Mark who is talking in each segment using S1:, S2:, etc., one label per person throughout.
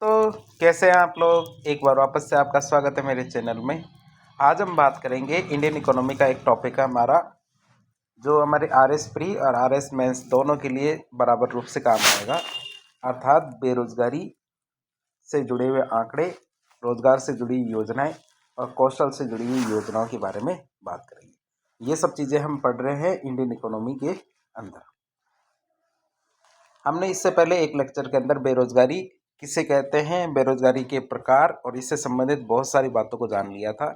S1: तो कैसे हैं आप लोग। एक बार वापस से आपका स्वागत है मेरे चैनल में। आज हम बात करेंगे इंडियन इकोनॉमी का। एक टॉपिक है हमारा जो हमारे आरएस प्री और आरएस मेंस दोनों के लिए बराबर रूप से काम आएगा, अर्थात बेरोजगारी से जुड़े हुए आंकड़े, रोजगार से जुड़ी योजनाएं और कौशल से जुड़ी हुई योजनाओं के बारे में बात करेंगे। ये सब चीज़ें हम पढ़ रहे हैं इंडियन इकोनॉमी के अंदर। हमने इससे पहले एक लेक्चर के अंदर बेरोजगारी किसे कहते हैं, बेरोजगारी के प्रकार और इससे संबंधित बहुत सारी बातों को जान लिया था।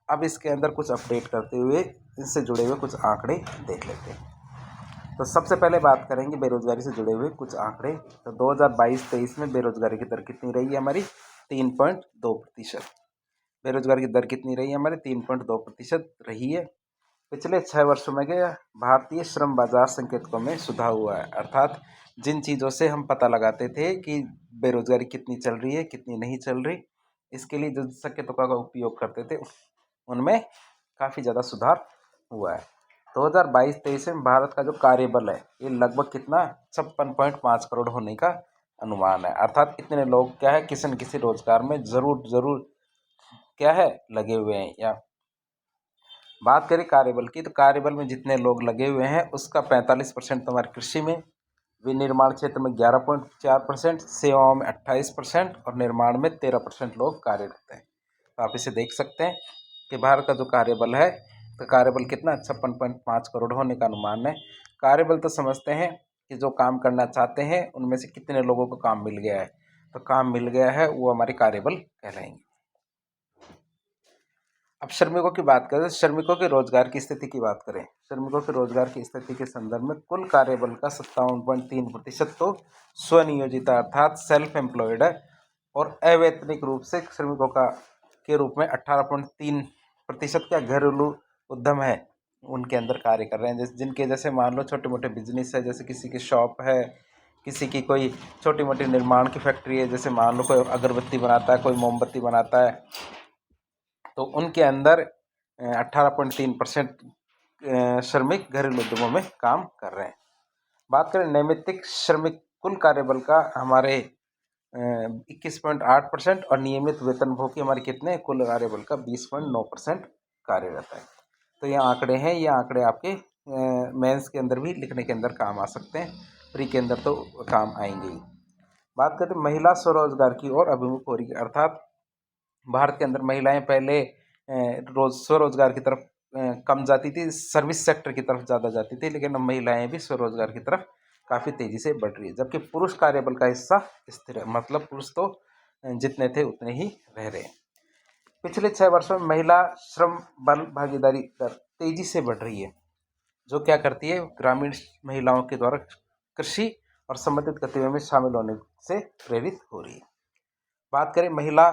S1: अब इसके अंदर कुछ अपडेट करते हुए इससे जुड़े हुए कुछ आंकड़े देख लेते हैं। तो सबसे पहले बात करेंगे बेरोजगारी से जुड़े हुए कुछ आंकड़े। तो 2022-23 में बेरोजगारी की दर कितनी रही है हमारी? 3.2%। बेरोजगारी की दर कितनी रही है हमारी? 3.2% रही है। पिछले 6 वर्षों में के भारतीय श्रम बाजार संकेतकों में सुधार हुआ है, अर्थात जिन चीज़ों से हम पता लगाते थे कि बेरोजगारी कितनी चल रही है, कितनी नहीं चल रही, इसके लिए जो संकेतकों का उपयोग करते थे उनमें काफ़ी ज़्यादा सुधार हुआ है। 2022-23 में भारत का जो कार्यबल है ये लगभग कितना 56.5 करोड़ होने का अनुमान है, अर्थात इतने लोग क्या है किसी न किसी रोजगार में ज़रूर क्या है लगे हुए हैं। या बात करें कार्यबल की, तो कार्यबल में जितने लोग लगे हुए हैं उसका 45% तो हमारे कृषि में, विनिर्माण क्षेत्र में 11.4%, सेवाओं में 28% और निर्माण में 13% लोग कार्यरत हैं। तो आप इसे देख सकते हैं कि भारत का जो कार्यबल है, तो कार्यबल कितना 56.5 करोड़ होने का अनुमान है। कार्यबल तो समझते हैं कि जो काम करना चाहते हैं उनमें से कितने लोगों को काम मिल गया है, तो काम मिल गया है वो हमारे कार्यबल कहलाएंगे। अब श्रमिकों की बात करें, श्रमिकों के रोजगार की स्थिति की बात करें। श्रमिकों के रोजगार की स्थिति के संदर्भ में कुल कार्यबल का 57.3% तो स्वनियोजित अर्थात सेल्फ एम्प्लॉयड है, और अवैतनिक रूप से श्रमिकों का के रूप में 18.3% का घरेलू उद्यम है, उनके अंदर कार्य कर रहे हैं। जैसे जिनके जैसे मान लो छोटे मोटे बिजनेस है, जैसे किसी की शॉप है, किसी की कोई छोटी मोटी निर्माण की फैक्ट्री है, जैसे मान लो कोई अगरबत्ती बनाता है, कोई मोमबत्ती बनाता है, तो उनके अंदर 18.3% श्रमिक घरेलू उद्यमों में काम कर रहे हैं। बात करें नैमित्तिक श्रमिक कुल कार्यबल का हमारे 21.8% और नियमित वेतनभोगी हमारे कितने कुल कार्यबल का 20.9% कार्यरत है। तो ये आंकड़े हैं, ये आंकड़े आपके मेंस के अंदर भी लिखने के अंदर काम आ सकते हैं, प्री के अंदर तो काम आएंगे ही। बात करें महिला स्वरोजगार की ओर अभिमुख हो रही है, अर्थात भारत के अंदर महिलाएं पहले स्वरोजगार की तरफ कम जाती थी, सर्विस सेक्टर की तरफ ज़्यादा जाती थी, लेकिन अब महिलाएं भी स्वरोजगार की तरफ काफ़ी तेज़ी से बढ़ रही है। जबकि पुरुष कार्यबल का हिस्सा स्थिर है, मतलब पुरुष तो जितने थे उतने ही रह रहे हैं। पिछले 6 वर्षों में महिला श्रम बल भागीदारी दर तेज़ी से बढ़ रही है, जो क्या करती है ग्रामीण महिलाओं के द्वारा कृषि और संबंधित गतिविधियों में शामिल होने से प्रेरित हो रही है। बात करें महिला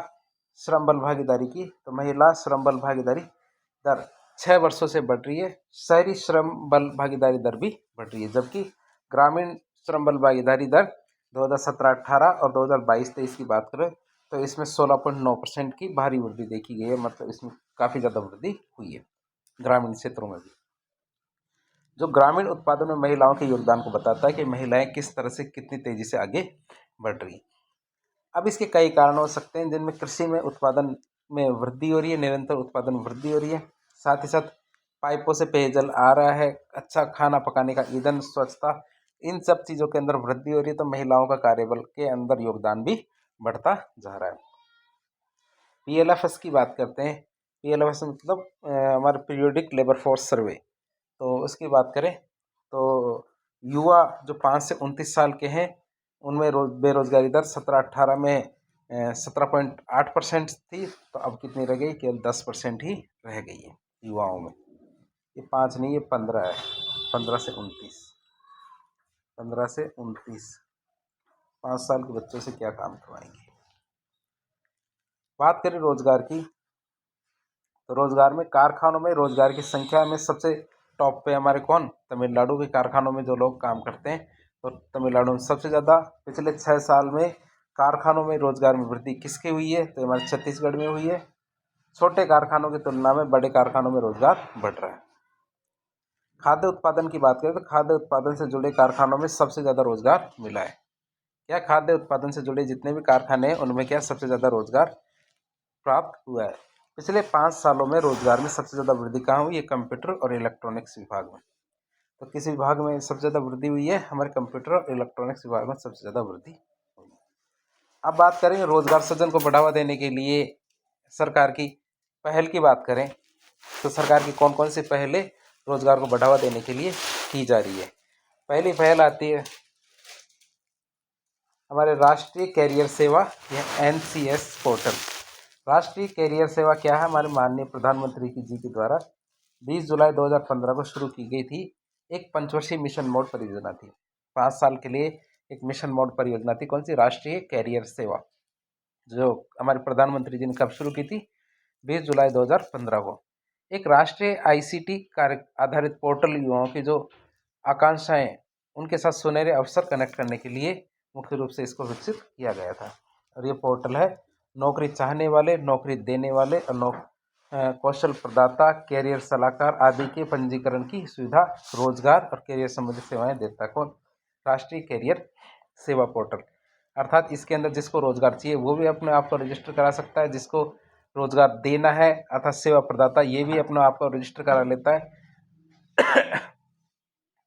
S1: श्रम बल भागीदारी की, तो महिला श्रम बल भागीदारी दर 6 वर्षों से बढ़ रही है। शहरी श्रम बल भागीदारी दर भी बढ़ रही है, जबकि ग्रामीण श्रम बल भागीदारी दर 2017-18 और 2022-23 की बात करें तो इसमें 16.9% की भारी वृद्धि देखी गई है, मतलब इसमें काफ़ी ज़्यादा वृद्धि हुई है ग्रामीण क्षेत्रों में भी। जो ग्रामीण उत्पादन में महिलाओं के योगदान को बताता है कि महिलाएं किस तरह से कितनी तेज़ी से आगे बढ़ रही हैं। अब इसके कई कारण हो सकते हैं, जिनमें कृषि में उत्पादन में वृद्धि हो रही है, निरंतर उत्पादन वृद्धि हो रही है, साथ ही साथ पाइपों से पेयजल आ रहा है, अच्छा खाना पकाने का ईंधन, स्वच्छता, इन सब चीज़ों के अंदर वृद्धि हो रही है, तो महिलाओं का कार्यबल के अंदर योगदान भी बढ़ता जा रहा है। PLFS की बात करते हैं। PLFS मतलब हमारे पीरियोडिक लेबर फोर्स सर्वे। तो उसकी बात करें तो युवा जो 5 से 29 साल के हैं उनमें बेरोजगारी दर 17-18 में 17.8% थी, तो अब कितनी रह गई? केवल 10% ही रह गई है युवाओं में। ये 5 नहीं, ये 15 है, 15 से 29, 15 से 29, 5 साल के बच्चों से क्या काम करवाएंगे। बात करें रोजगार की, तो रोजगार में कारखानों में रोजगार की संख्या में सबसे टॉप पे हमारे कौन? तमिलनाडु के कारखानों में जो लोग काम करते हैं, तो तमिलनाडु में सबसे ज़्यादा पिछले 6 साल में कारखानों में रोजगार में वृद्धि किसकी हुई है? तो हमारे छत्तीसगढ़ में हुई है। छोटे कारखानों की तुलना में बड़े कारखानों में रोजगार बढ़ रहा है। खाद्य उत्पादन की बात करें तो खाद्य उत्पादन से जुड़े कारखानों में सबसे ज़्यादा रोजगार मिला है। क्या खाद्य उत्पादन से जुड़े जितने भी कारखाने हैं उनमें क्या सबसे ज़्यादा रोजगार प्राप्त हुआ है। पिछले 5 सालों में रोजगार में सबसे ज़्यादा वृद्धि कहाँ हुई है? कंप्यूटर और इलेक्ट्रॉनिक्स विभाग में। तो किस विभाग में सबसे ज़्यादा वृद्धि हुई है? हमारे कंप्यूटर और इलेक्ट्रॉनिक्स विभाग में सबसे ज़्यादा वृद्धि हुई है। अब बात करें रोजगार सृजन को बढ़ावा देने के लिए सरकार की पहल की बात करें तो सरकार की कौन कौन सी पहलें रोजगार को बढ़ावा देने के लिए की जा रही है। पहली पहल आती है हमारे राष्ट्रीय कैरियर सेवा या NCS पोर्टल। राष्ट्रीय कैरियर सेवा क्या है? हमारे माननीय प्रधानमंत्री जी के द्वारा 20 जुलाई 2015 को शुरू की गई थी। एक पंचवर्षीय मिशन मोड परियोजना थी। 5 साल के लिए एक मिशन मोड परियोजना थी। कौन सी? राष्ट्रीय कैरियर सेवा, जो हमारे प्रधानमंत्री जी ने कब शुरू की थी? 20 जुलाई 2015 को। एक राष्ट्रीय ICT कार्य आधारित पोर्टल युवाओं की जो आकांक्षाएं उनके साथ सुनहरे अवसर कनेक्ट करने के लिए मुख्य रूप से इसको विकसित किया गया था। और ये पोर्टल है नौकरी चाहने वाले, नौकरी देने वाले और कौशल प्रदाता, कैरियर सलाहकार आदि के पंजीकरण की सुविधा, रोजगार और कैरियर संबंधी सेवाएं देता है। कौन? राष्ट्रीय कैरियर सेवा पोर्टल। अर्थात इसके अंदर जिसको रोजगार चाहिए वो भी अपने आप को रजिस्टर करा सकता है, जिसको रोजगार देना है अर्थात सेवा प्रदाता ये भी अपने आप को रजिस्टर करा लेता है।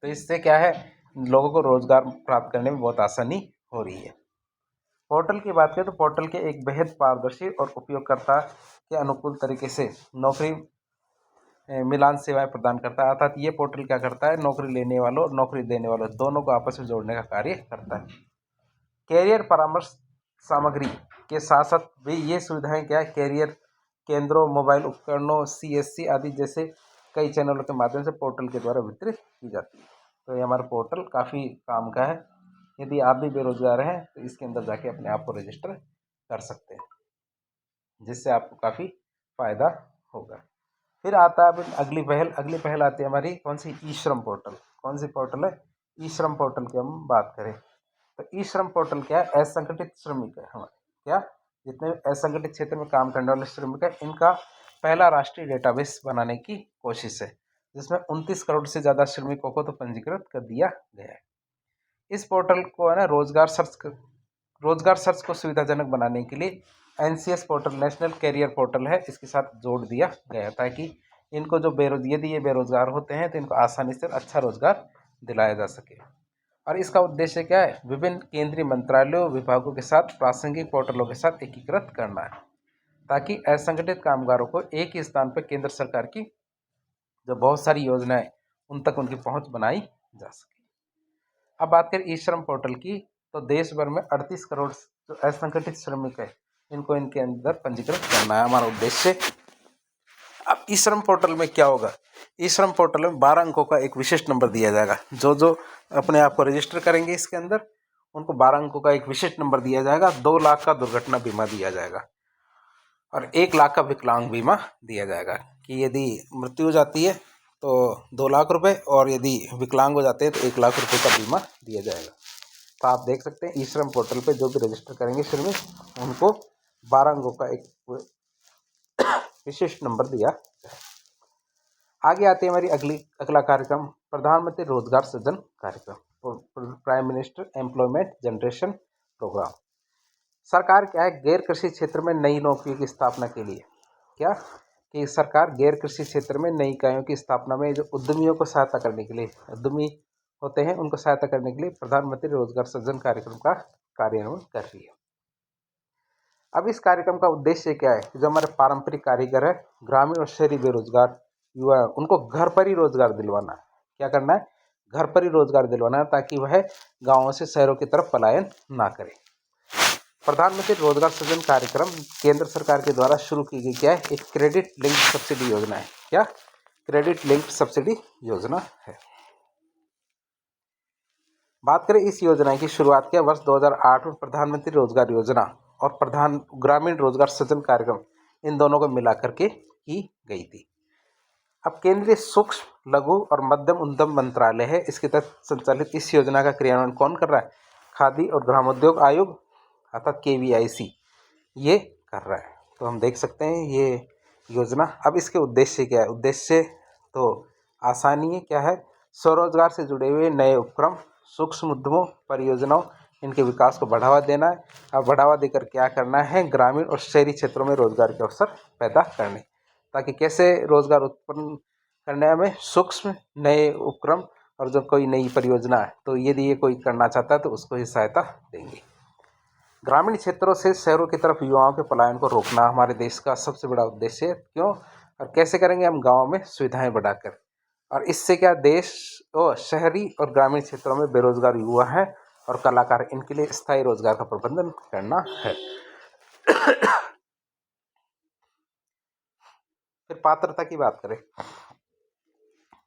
S1: तो इससे क्या है, लोगों को रोजगार प्राप्त करने में बहुत आसानी हो रही है। पोर्टल की बात करें तो पोर्टल के एक बेहद पारदर्शी और उपयोगकर्ता के अनुकूल तरीके से नौकरी मिलान सेवाएं प्रदान करता है। अर्थात ये पोर्टल क्या करता है? नौकरी लेने वालों और नौकरी देने वालों दोनों को आपस में जोड़ने का कार्य करता है। कैरियर परामर्श सामग्री के साथ साथ भी ये सुविधाएं क्या है? कैरियर केंद्रों, मोबाइल उपकरणों, CSC आदि जैसे कई चैनलों के माध्यम से पोर्टल के द्वारा वितरित की जाती है। तो ये हमारा पोर्टल काफ़ी काम का है। यदि आप भी बेरोजगार हैं तो इसके अंदर जाके अपने आप को रजिस्टर कर सकते हैं, जिससे आपको काफ़ी फायदा होगा। फिर आता है अगली पहल आती है हमारी कौन सी? ई-श्रम पोर्टल। कौन सी पोर्टल है? ई-श्रम पोर्टल की हम बात करें तो ई-श्रम पोर्टल क्या है? असंगठित श्रमिक है हमारे, क्या जितने असंगठित क्षेत्र में काम करने वाले श्रमिक है इनका पहला राष्ट्रीय डेटाबेस बनाने की कोशिश है, जिसमें 29 करोड़ से ज़्यादा श्रमिकों को तो पंजीकृत कर दिया गया है। इस पोर्टल को है ना रोजगार सर्च को सुविधाजनक बनाने के लिए NCS portal, national career portal है, इसके साथ जोड़ दिया गया ताकि इनको जो यदि ये बेरोजगार होते हैं तो इनको आसानी से अच्छा रोजगार दिलाया जा सके। और इसका उद्देश्य क्या है? विभिन्न केंद्रीय मंत्रालयों, विभागों के साथ प्रासंगिक पोर्टलों के साथ एकीकृत करना है ताकि असंगठित कामगारों को एक ही स्थान पर केंद्र सरकार की जो बहुत सारी योजनाएं उन तक उनकी पहुंच बनाई जा सके। अब बात करें ई श्रम पोर्टल की तो देश भर में 38 करोड़ जो असंगठित श्रमिक है इनको इनके अंदर पंजीकृत करना है हमारा उद्देश्य। अब ई श्रम पोर्टल में क्या होगा? ई श्रम पोर्टल में 12 अंकों का एक विशिष्ट नंबर दिया जाएगा। जो अपने आप को रजिस्टर करेंगे इसके अंदर उनको 12 अंकों का एक विशिष्ट नंबर दिया जाएगा। 2 लाख का दुर्घटना बीमा दिया जाएगा और 1 लाख का विकलांग बीमा दिया जाएगा कि यदि मृत्यु हो जाती है तो 2 लाख रुपए और यदि विकलांग हो जाते हैं तो 1 लाख रुपए का बीमा दिया जाएगा। तो आप देख सकते हैं ई श्रम पोर्टल पे जो भी रजिस्टर करेंगे श्रमिक उनको 12 अंकों का एक विशिष्ट नंबर दिया जाए। आगे आती है हमारी अगला कार्यक्रम प्रधानमंत्री रोजगार सृजन कार्यक्रम, prime minister employment generation programme. सरकार क्या है? गैर कृषि क्षेत्र में नई नौकरियों की स्थापना के लिए क्या कि सरकार गैर कृषि क्षेत्र में नई इकाइयों की स्थापना में जो उद्यमियों को सहायता करने के लिए, उद्यमी होते हैं उनको सहायता करने के लिए प्रधानमंत्री रोजगार सृजन कार्यक्रम का कार्यान्वयन कर रही है। अब इस कार्यक्रम का उद्देश्य क्या है? जो हमारे पारंपरिक कारीगर है, ग्रामीण और शहरी बेरोजगार युवा है, उनको घर पर ही रोजगार दिलवाना है। क्या करना है? घर पर ही रोजगार दिलवाना है ताकि वह गाँवों से शहरों की तरफ पलायन ना करें। प्रधानमंत्री रोजगार सृजन कार्यक्रम केंद्र सरकार के द्वारा शुरू की गई क्या है? एक क्रेडिट लिंक्ड सब्सिडी योजना है। क्या? क्रेडिट लिंक्ड सब्सिडी योजना है। बात करें इस योजना की शुरुआत क्या वर्ष 2008 में प्रधानमंत्री रोजगार योजना और ग्रामीण रोजगार सृजन कार्यक्रम इन दोनों को मिलाकर के की गई थी। अब केंद्रीय सूक्ष्म लघु और मध्यम उद्यम मंत्रालय है, इसके तहत संचालित इस योजना का क्रियान्वयन कौन कर रहा है? खादी और ग्रामोद्योग आयोग अर्थात KVIC ये कर रहा है। तो हम देख सकते हैं ये योजना। अब इसके उद्देश्य क्या है? उद्देश्य तो आसानी है क्या है? स्वरोजगार से जुड़े हुए नए उपक्रम, सूक्ष्म उद्यमों, परियोजनाओं इनके विकास को बढ़ावा देना है। और बढ़ावा देकर क्या करना है, ग्रामीण और शहरी क्षेत्रों में रोजगार के अवसर पैदा करने, ताकि कैसे रोजगार उत्पन्न करने में सूक्ष्म नए उपक्रम और जो कोई नई परियोजना है तो यदि ये कोई करना चाहता है तो उसको ही सहायता देंगे। ग्रामीण क्षेत्रों से शहरों की तरफ युवाओं के पलायन को रोकना हमारे देश का सबसे बड़ा उद्देश्य है। क्यों और कैसे करेंगे, हम गाँव में सुविधाएं बढ़ाकर, और इससे क्या देश और शहरी और ग्रामीण क्षेत्रों में बेरोजगार युवा हैं और कलाकार, इनके लिए स्थायी रोजगार का प्रबंधन करना है। फिर पात्रता की बात करें,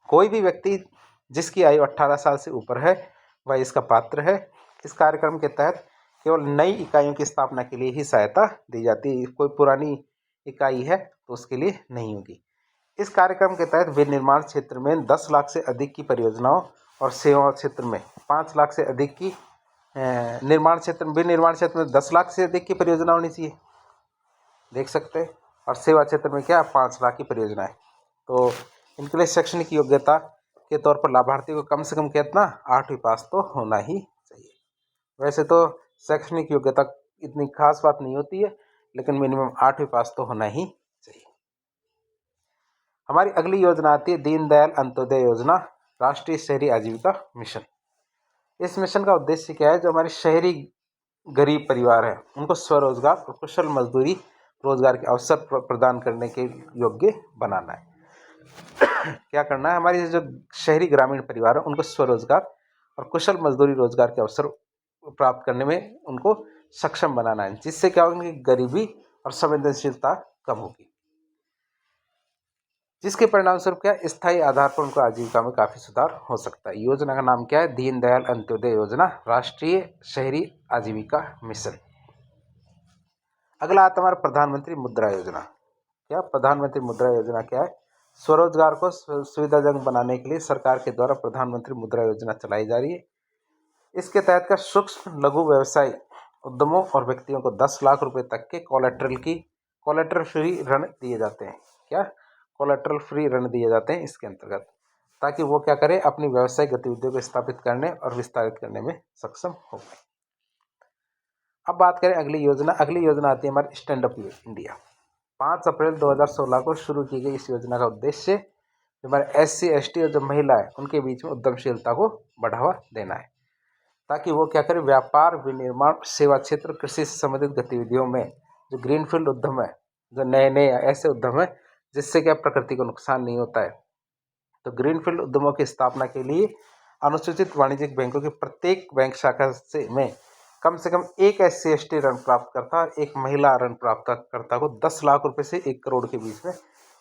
S1: कोई भी व्यक्ति जिसकी आयु 18 साल से ऊपर है वह इसका पात्र है। इस कार्यक्रम के तहत केवल नई इकाइयों की स्थापना के लिए ही सहायता दी जाती है, कोई पुरानी इकाई है तो उसके लिए नहीं होगी। इस कार्यक्रम के तहत विनिर्माण क्षेत्र में 10 लाख से अधिक की परियोजनाओं और सेवा क्षेत्र में 5 लाख से अधिक की विनिर्माण क्षेत्र में 10 लाख से अधिक की परियोजना होनी चाहिए, देख सकते हैं। और सेवा क्षेत्र में क्या 5 लाख की परियोजना है। तो इनके लिए शैक्षणिक योग्यता के तौर पर लाभार्थी को कम से कम कितना 8वीं पास तो होना ही चाहिए। वैसे तो शैक्षणिक योग्यता इतनी खास बात नहीं होती है, लेकिन मिनिमम 8वीं पास तो होना ही चाहिए। हमारी अगली योजना आती है दीनदयाल अंत्योदय योजना, राष्ट्रीय शहरी आजीविका मिशन। इस मिशन का उद्देश्य क्या है, जो हमारे शहरी गरीब परिवार है उनको स्वरोजगार और कुशल मजदूरी रोजगार के अवसर प्रदान करने के योग्य बनाना है। क्या करना है, हमारी जो शहरी ग्रामीण परिवार है उनको स्वरोजगार और कुशल मजदूरी रोजगार के अवसर प्राप्त करने में उनको सक्षम बनाना है, जिससे क्या होगा, उनकी गरीबी और संवेदनशीलता कम होगी, जिसके परिणाम स्वरूप क्या स्थायी आधार पर उनको आजीविका में काफी सुधार हो सकता है। योजना का नाम क्या है, दीनदयाल अंत्योदय योजना, राष्ट्रीय शहरी आजीविका मिशन। अगला आता है हमारा प्रधानमंत्री मुद्रा योजना। क्या प्रधानमंत्री मुद्रा योजना क्या है, स्वरोजगार को सुविधाजनक बनाने के लिए सरकार के द्वारा प्रधानमंत्री मुद्रा योजना चलाई जा रही है। इसके तहत का सूक्ष्म लघु व्यवसाय उद्यमों और व्यक्तियों को 10 लाख रुपए तक के कोलेटरल फ्री ऋण दिए जाते हैं। क्या कोलेटरल फ्री ऋण दिए जाते हैं इसके अंतर्गत, ताकि वो क्या करें, अपनी व्यवसायिक गतिविधियों को स्थापित करने और विस्तारित करने में सक्षम हो गए। अब बात करें अगली योजना आती है हमारी स्टैंड अप इंडिया। 5 अप्रैल 2016 को शुरू की गई इस योजना का उद्देश्य जो हमारे SC ST और जो महिला है उनके बीच में उद्यमशीलता को बढ़ावा देना है, ताकि वो क्या करें, व्यापार, विनिर्माण, सेवा क्षेत्र, कृषि से संबंधित गतिविधियों में जो ग्रीनफील्ड उद्यम है, जो नए नए ऐसे उद्यम है जिससे क्या प्रकृति को नुकसान नहीं होता है, तो ग्रीनफील्ड उद्यमों की स्थापना के लिए अनुसूचित वाणिज्यिक बैंकों की प्रत्येक बैंक शाखा से कम एक SC ST ऋण प्राप्त करता और एक महिला ऋण प्राप्तकर्ता को 10 लाख रुपए से 1 करोड़ के बीच में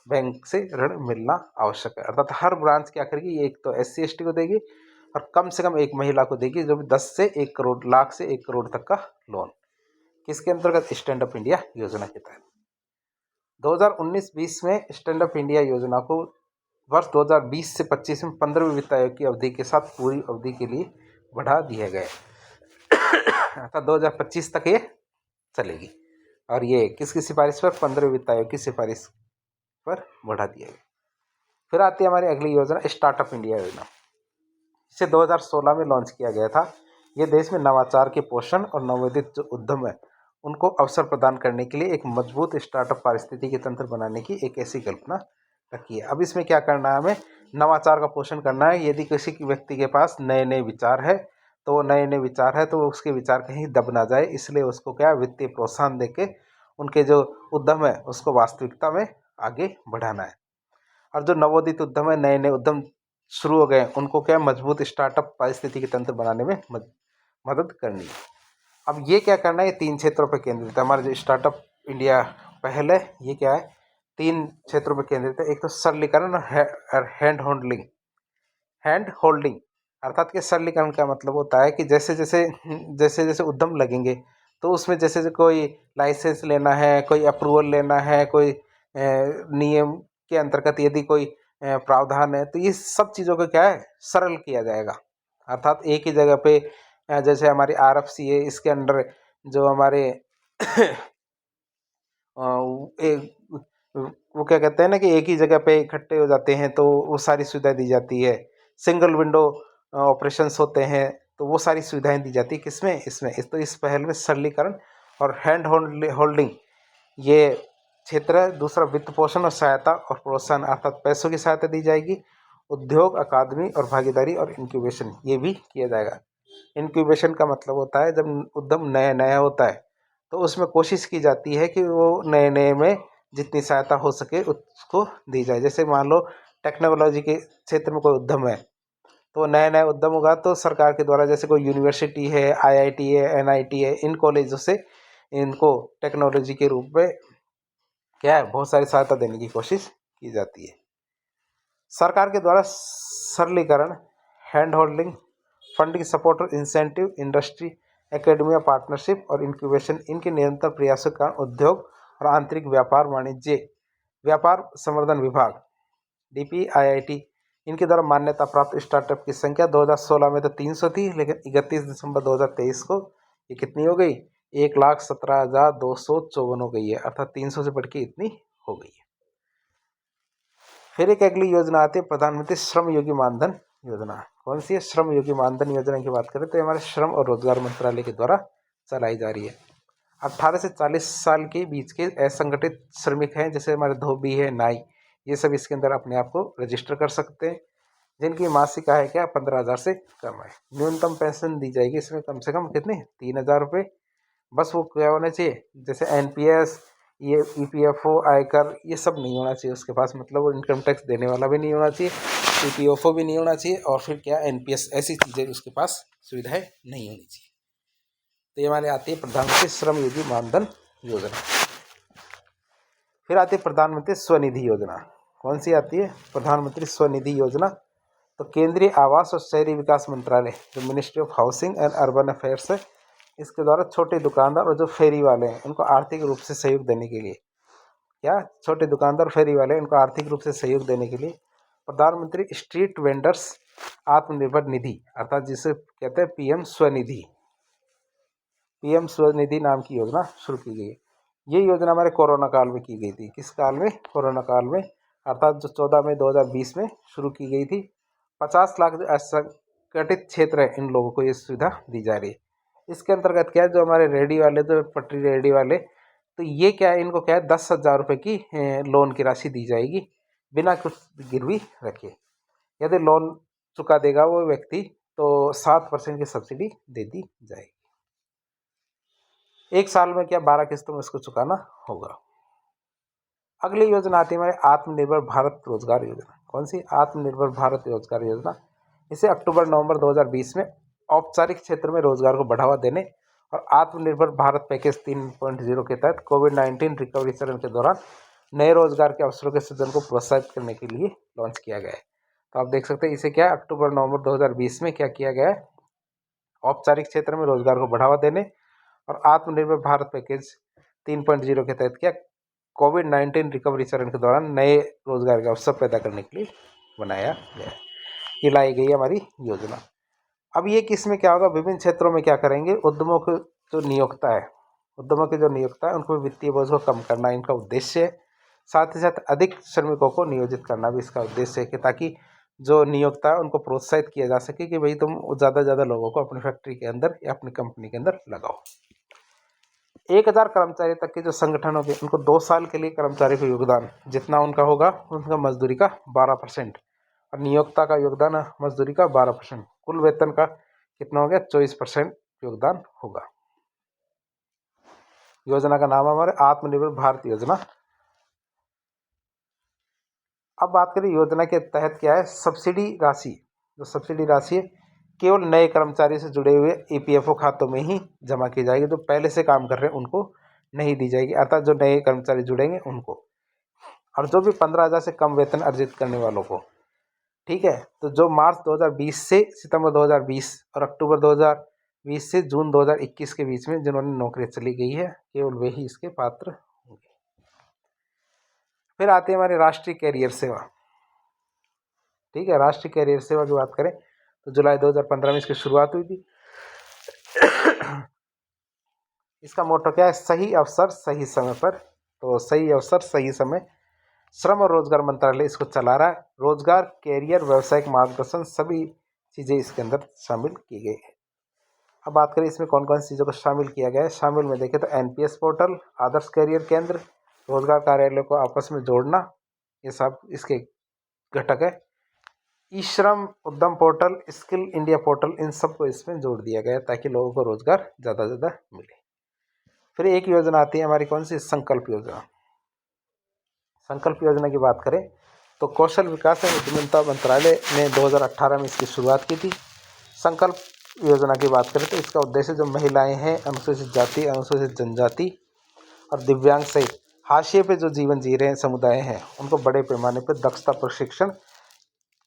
S1: बैंक से ऋण मिलना आवश्यक है। अर्थात हर ब्रांच क्या करेगी, एक तो SC ST को देगी और कम से कम एक महिला को देगी, जो भी 10 से 1 करोड़, लाख से 1 करोड़ तक का लोन। किसके अंतर्गत, स्टैंड अप इंडिया योजना के तहत। 2019-20 में स्टैंड अप इंडिया योजना को वर्ष 2020 से 25 में 15वें वित्त आयोग की अवधि के साथ पूरी अवधि के लिए बढ़ा दिया गया, अर्थात 2025 तक ये चलेगी। और ये किसकी सिफारिश पर, 15वें वित्त आयोग की सिफारिश पर बढ़ा दिया गया। फिर आती है हमारी अगली योजना स्टार्टअप इंडिया योजना। इसे 2016 में लॉन्च किया गया था। ये देश में नवाचार के पोषण और नवोदित जो उद्यम है उनको अवसर प्रदान करने के लिए एक मजबूत स्टार्टअप पारिस्थितिकी तंत्र बनाने की एक ऐसी कल्पना रखी है। अब इसमें क्या करना है, हमें नवाचार का पोषण करना है। यदि किसी व्यक्ति के पास नए नए विचार है तो उसके विचार कहीं दब ना जाए, इसलिए उसको क्या वित्तीय प्रोत्साहन देके उनके जो उद्यम है उसको वास्तविकता में आगे बढ़ाना है। और जो नवोदित उद्यम है, नए नए उद्यम शुरू हो गए, उनको क्या मजबूत स्टार्टअप पारिस्थितिकी तंत्र बनाने में मदद करनी है। अब ये क्या करना है, ये 3 क्षेत्रों पर केंद्रित है। हमारा जो स्टार्टअप इंडिया पहल है ये क्या है, 3 क्षेत्रों पर केंद्रित है। एक तो सरलीकरण और हैंड होल्डिंग, अर्थात कि सरलीकरण का मतलब होता है कि जैसे जैसे उद्यम लगेंगे तो उसमें जैसे कोई लाइसेंस लेना है, कोई अप्रूवल लेना है, कोई नियम के अंतर्गत यदि कोई प्रावधान है, तो ये सब चीज़ों को क्या है, सरल किया जाएगा। अर्थात एक ही जगह पे जैसे हमारी RFC है, इसके अंडर जो हमारे वो क्या कहते हैं ना कि एक ही जगह पे इकट्ठे हो जाते हैं तो वो सारी सुविधा दी जाती है। सिंगल विंडो ऑपरेशंस होते हैं, तो वो सारी सुविधाएं दी जाती है किसमें, इसमें। तो इस पहल में सरलीकरण और हैंड होल्डिंग ये क्षेत्र है। दूसरा, वित्त पोषण और सहायता और प्रोत्साहन अर्थात पैसों की सहायता दी जाएगी। उद्योग, अकादमी और भागीदारी और इंक्यूबेशन ये भी किया जाएगा। इंक्यूबेशन का मतलब होता है जब उद्यम नया नया होता है तो उसमें कोशिश की जाती है कि वो नए नए में जितनी सहायता हो सके उसको दी जाए। जैसे मान लो टेक्नोलॉजी के क्षेत्र में कोई उद्यम है तो नया नया उद्यम होगा तो सरकार के द्वारा, जैसे कोई यूनिवर्सिटी है, आईआईटी है, एनआईटी है, इन कॉलेजों से इनको टेक्नोलॉजी के रूप में क्या है बहुत सारी सहायता देने की कोशिश की जाती है। सरकार के द्वारा सरलीकरण, हैंड होल्डिंग, फंडिंग सपोर्ट और इंसेंटिव, इंडस्ट्री, एकेडमिया पार्टनरशिप और इंक्यूबेशन, इनके निरंतर प्रयासों के कारण उद्योग और आंतरिक व्यापार वाणिज्य व्यापार संवर्धन विभाग DPIIT इनके द्वारा मान्यता प्राप्त स्टार्टअप की संख्या 2016 में तो 300 थी, लेकिन 31 दिसंबर 2023 को ये कितनी हो गई, 1,17,254 हो गई है, अर्थात 300 से बढ़ के इतनी हो गई है। फिर एक अगली योजना आती है प्रधानमंत्री श्रम योगी मानधन योजना। कौन सी है? श्रम योगी मानधन योजना की बात करें तो हमारे श्रम और रोजगार मंत्रालय के द्वारा चलाई जा रही है। 18 से 40 साल के बीच के असंगठित श्रमिक हैं, जैसे हमारे धोबी है, नाई, ये सब इसके अंदर अपने आप को रजिस्टर कर सकते हैं, जिनकी मासिक आय क्या 15,000 से कम है। न्यूनतम पेंशन दी जाएगी इसमें कम से कम कितने, 3,000 रुपये। बस वो क्या होना चाहिए, जैसे NPS, ये EPFO, आयकर, ये सब नहीं होना चाहिए उसके पास, मतलब वो इनकम टैक्स देने वाला भी नहीं होना चाहिए, EPFO भी नहीं होना चाहिए, और फिर क्या NPS, ऐसी चीज़ें उसके पास सुविधाएं नहीं होनी चाहिए। तो ये हमारे आती है प्रधानमंत्री श्रम योगी मानधन योजना। फिर आती है प्रधानमंत्री स्वनिधि योजना। कौन सी आती है? प्रधानमंत्री स्वनिधि योजना। तो केंद्रीय आवास और शहरी विकास मंत्रालय, जो ministry of housing and urban affairs है, इसके द्वारा छोटे दुकानदार और जो फेरी वाले हैं उनको आर्थिक रूप से सहयोग देने के लिए, क्या छोटे दुकानदार फेरी वाले उनको आर्थिक रूप से सहयोग देने के लिए प्रधानमंत्री स्ट्रीट वेंडर्स आत्मनिर्भर निधि, अर्थात जिसे कहते हैं PM स्वनिधि, PM स्वनिधि नाम की योजना शुरू की गई है। ये योजना हमारे कोरोना काल में की गई थी। किस काल में? कोरोना काल में, अर्थात जो 14 मई 2020 में शुरू की गई थी। 50 लाख जो असंगठित क्षेत्र है इन लोगों को ये सुविधा दी जा रही है। इसके अंतर्गत क्या है, जो हमारे रेडी वाले, जो पटरी रेडी वाले, तो ये क्या है, इनको क्या है 10,000 रुपये की लोन की राशि दी जाएगी बिना कुछ गिरवी रखे। यदि लोन चुका देगा वो व्यक्ति तो 7% की सब्सिडी दे दी जाएगी। एक साल में क्या 12 किस्तों में इसको चुकाना होगा। अगली योजना आती है हमारे आत्मनिर्भर भारत रोजगार योजना। कौन सी? आत्मनिर्भर भारत रोजगार योजना। इसे अक्टूबर-नवंबर 2020 में औपचारिक क्षेत्र में रोजगार को बढ़ावा देने और आत्मनिर्भर भारत पैकेज 3.0 के तहत कोविड-19 रिकवरी चरण के दौरान नए रोजगार के अवसरों के सृजन को प्रोत्साहित करने के लिए लॉन्च किया गया है। तो आप देख सकते हैं इसे क्या अक्टूबर-नवंबर 2020 में क्या किया गया है, औपचारिक क्षेत्र में रोजगार को बढ़ावा देने और आत्मनिर्भर भारत पैकेज 3.0 के तहत क्या कोविड-19 रिकवरी चरण के दौरान नए रोजगार के अवसर पैदा करने के लिए बनाया गया है। ये लाई गई हमारी योजना। अब ये किस में क्या होगा, विभिन्न क्षेत्रों में क्या करेंगे, उद्यमों को जो नियोक्ता है, उद्यमों के जो नियोक्ता है उनको वित्तीय बोझ को कम करना इनका उद्देश्य है। साथ ही साथ अधिक श्रमिकों को नियोजित करना भी इसका उद्देश्य है कि ताकि जो नियोक्ता है उनको प्रोत्साहित किया जा सके कि भाई तुम ज़्यादा से ज़्यादा लोगों को अपनी फैक्ट्री के अंदर या अपनी कंपनी के अंदर लगाओ। 1,000 कर्मचारी तक के जो संगठन होंगे उनको 2 साल के लिए कर्मचारी का योगदान जितना उनका होगा उनका मजदूरी का 12% और नियोक्ता का योगदान मजदूरी का 12%, कुल वेतन का कितना हो गया 24% योगदान होगा। योजना का नाम है हमारे आत्मनिर्भर भारत योजना। अब बात करें योजना के तहत क्या है, सब्सिडी राशि। जो सब्सिडी राशि है केवल नए कर्मचारी से जुड़े हुए EPFO खातों में ही जमा की जाएगी, जो पहले से काम कर रहे हैं उनको नहीं दी जाएगी, अर्थात जो नए कर्मचारी जुड़ेंगे उनको, और जो भी 15,000 से कम वेतन अर्जित करने वालों को। ठीक है, तो जो मार्च 2020 से सितंबर 2020 और अक्टूबर 2020 से जून 2021 के बीच में जिन्होंने नौकरी चली गई है केवल वे ही इसके पात्र होंगे। फिर आते हैं हमारे राष्ट्रीय कैरियर सेवा। ठीक है, राष्ट्रीय कैरियर सेवा की बात करें तो जुलाई 2015 में इसकी शुरुआत हुई थी। इसका मोटो क्या है, सही अवसर सही समय पर। तो सही अवसर सही समय, श्रम और रोजगार मंत्रालय इसको चला रहा है। रोजगार, कैरियर, व्यावसायिक मार्गदर्शन सभी चीज़ें इसके अंदर शामिल की गई है। अब बात करें इसमें कौन कौन सी चीज़ों को शामिल किया गया है। शामिल में देखें तो एनपीएस पोर्टल, आदर्श कैरियर केंद्र, रोजगार कार्यालय को आपस में जोड़ना, ये सब इसके घटक है। ई श्रम, उद्यम पोर्टल, स्किल इंडिया पोर्टल, इन सबको इसमें जोड़ दिया गया है ताकि लोगों को रोजगार ज़्यादा से ज़्यादा मिले। फिर एक योजना आती है हमारी कौन सी, संकल्प योजना। संकल्प योजना की बात करें तो कौशल विकास एवं उद्यमिता मंत्रालय ने 2018 में इसकी शुरुआत की थी। संकल्प योजना की बात करें तो इसका उद्देश्य जो महिलाएं हैं, अनुसूचित जाति, अनुसूचित जनजाति और दिव्यांग सहित हाशिए पे जो जीवन जी रहे हैं समुदाय हैं, उनको बड़े पैमाने पर दक्षता प्रशिक्षण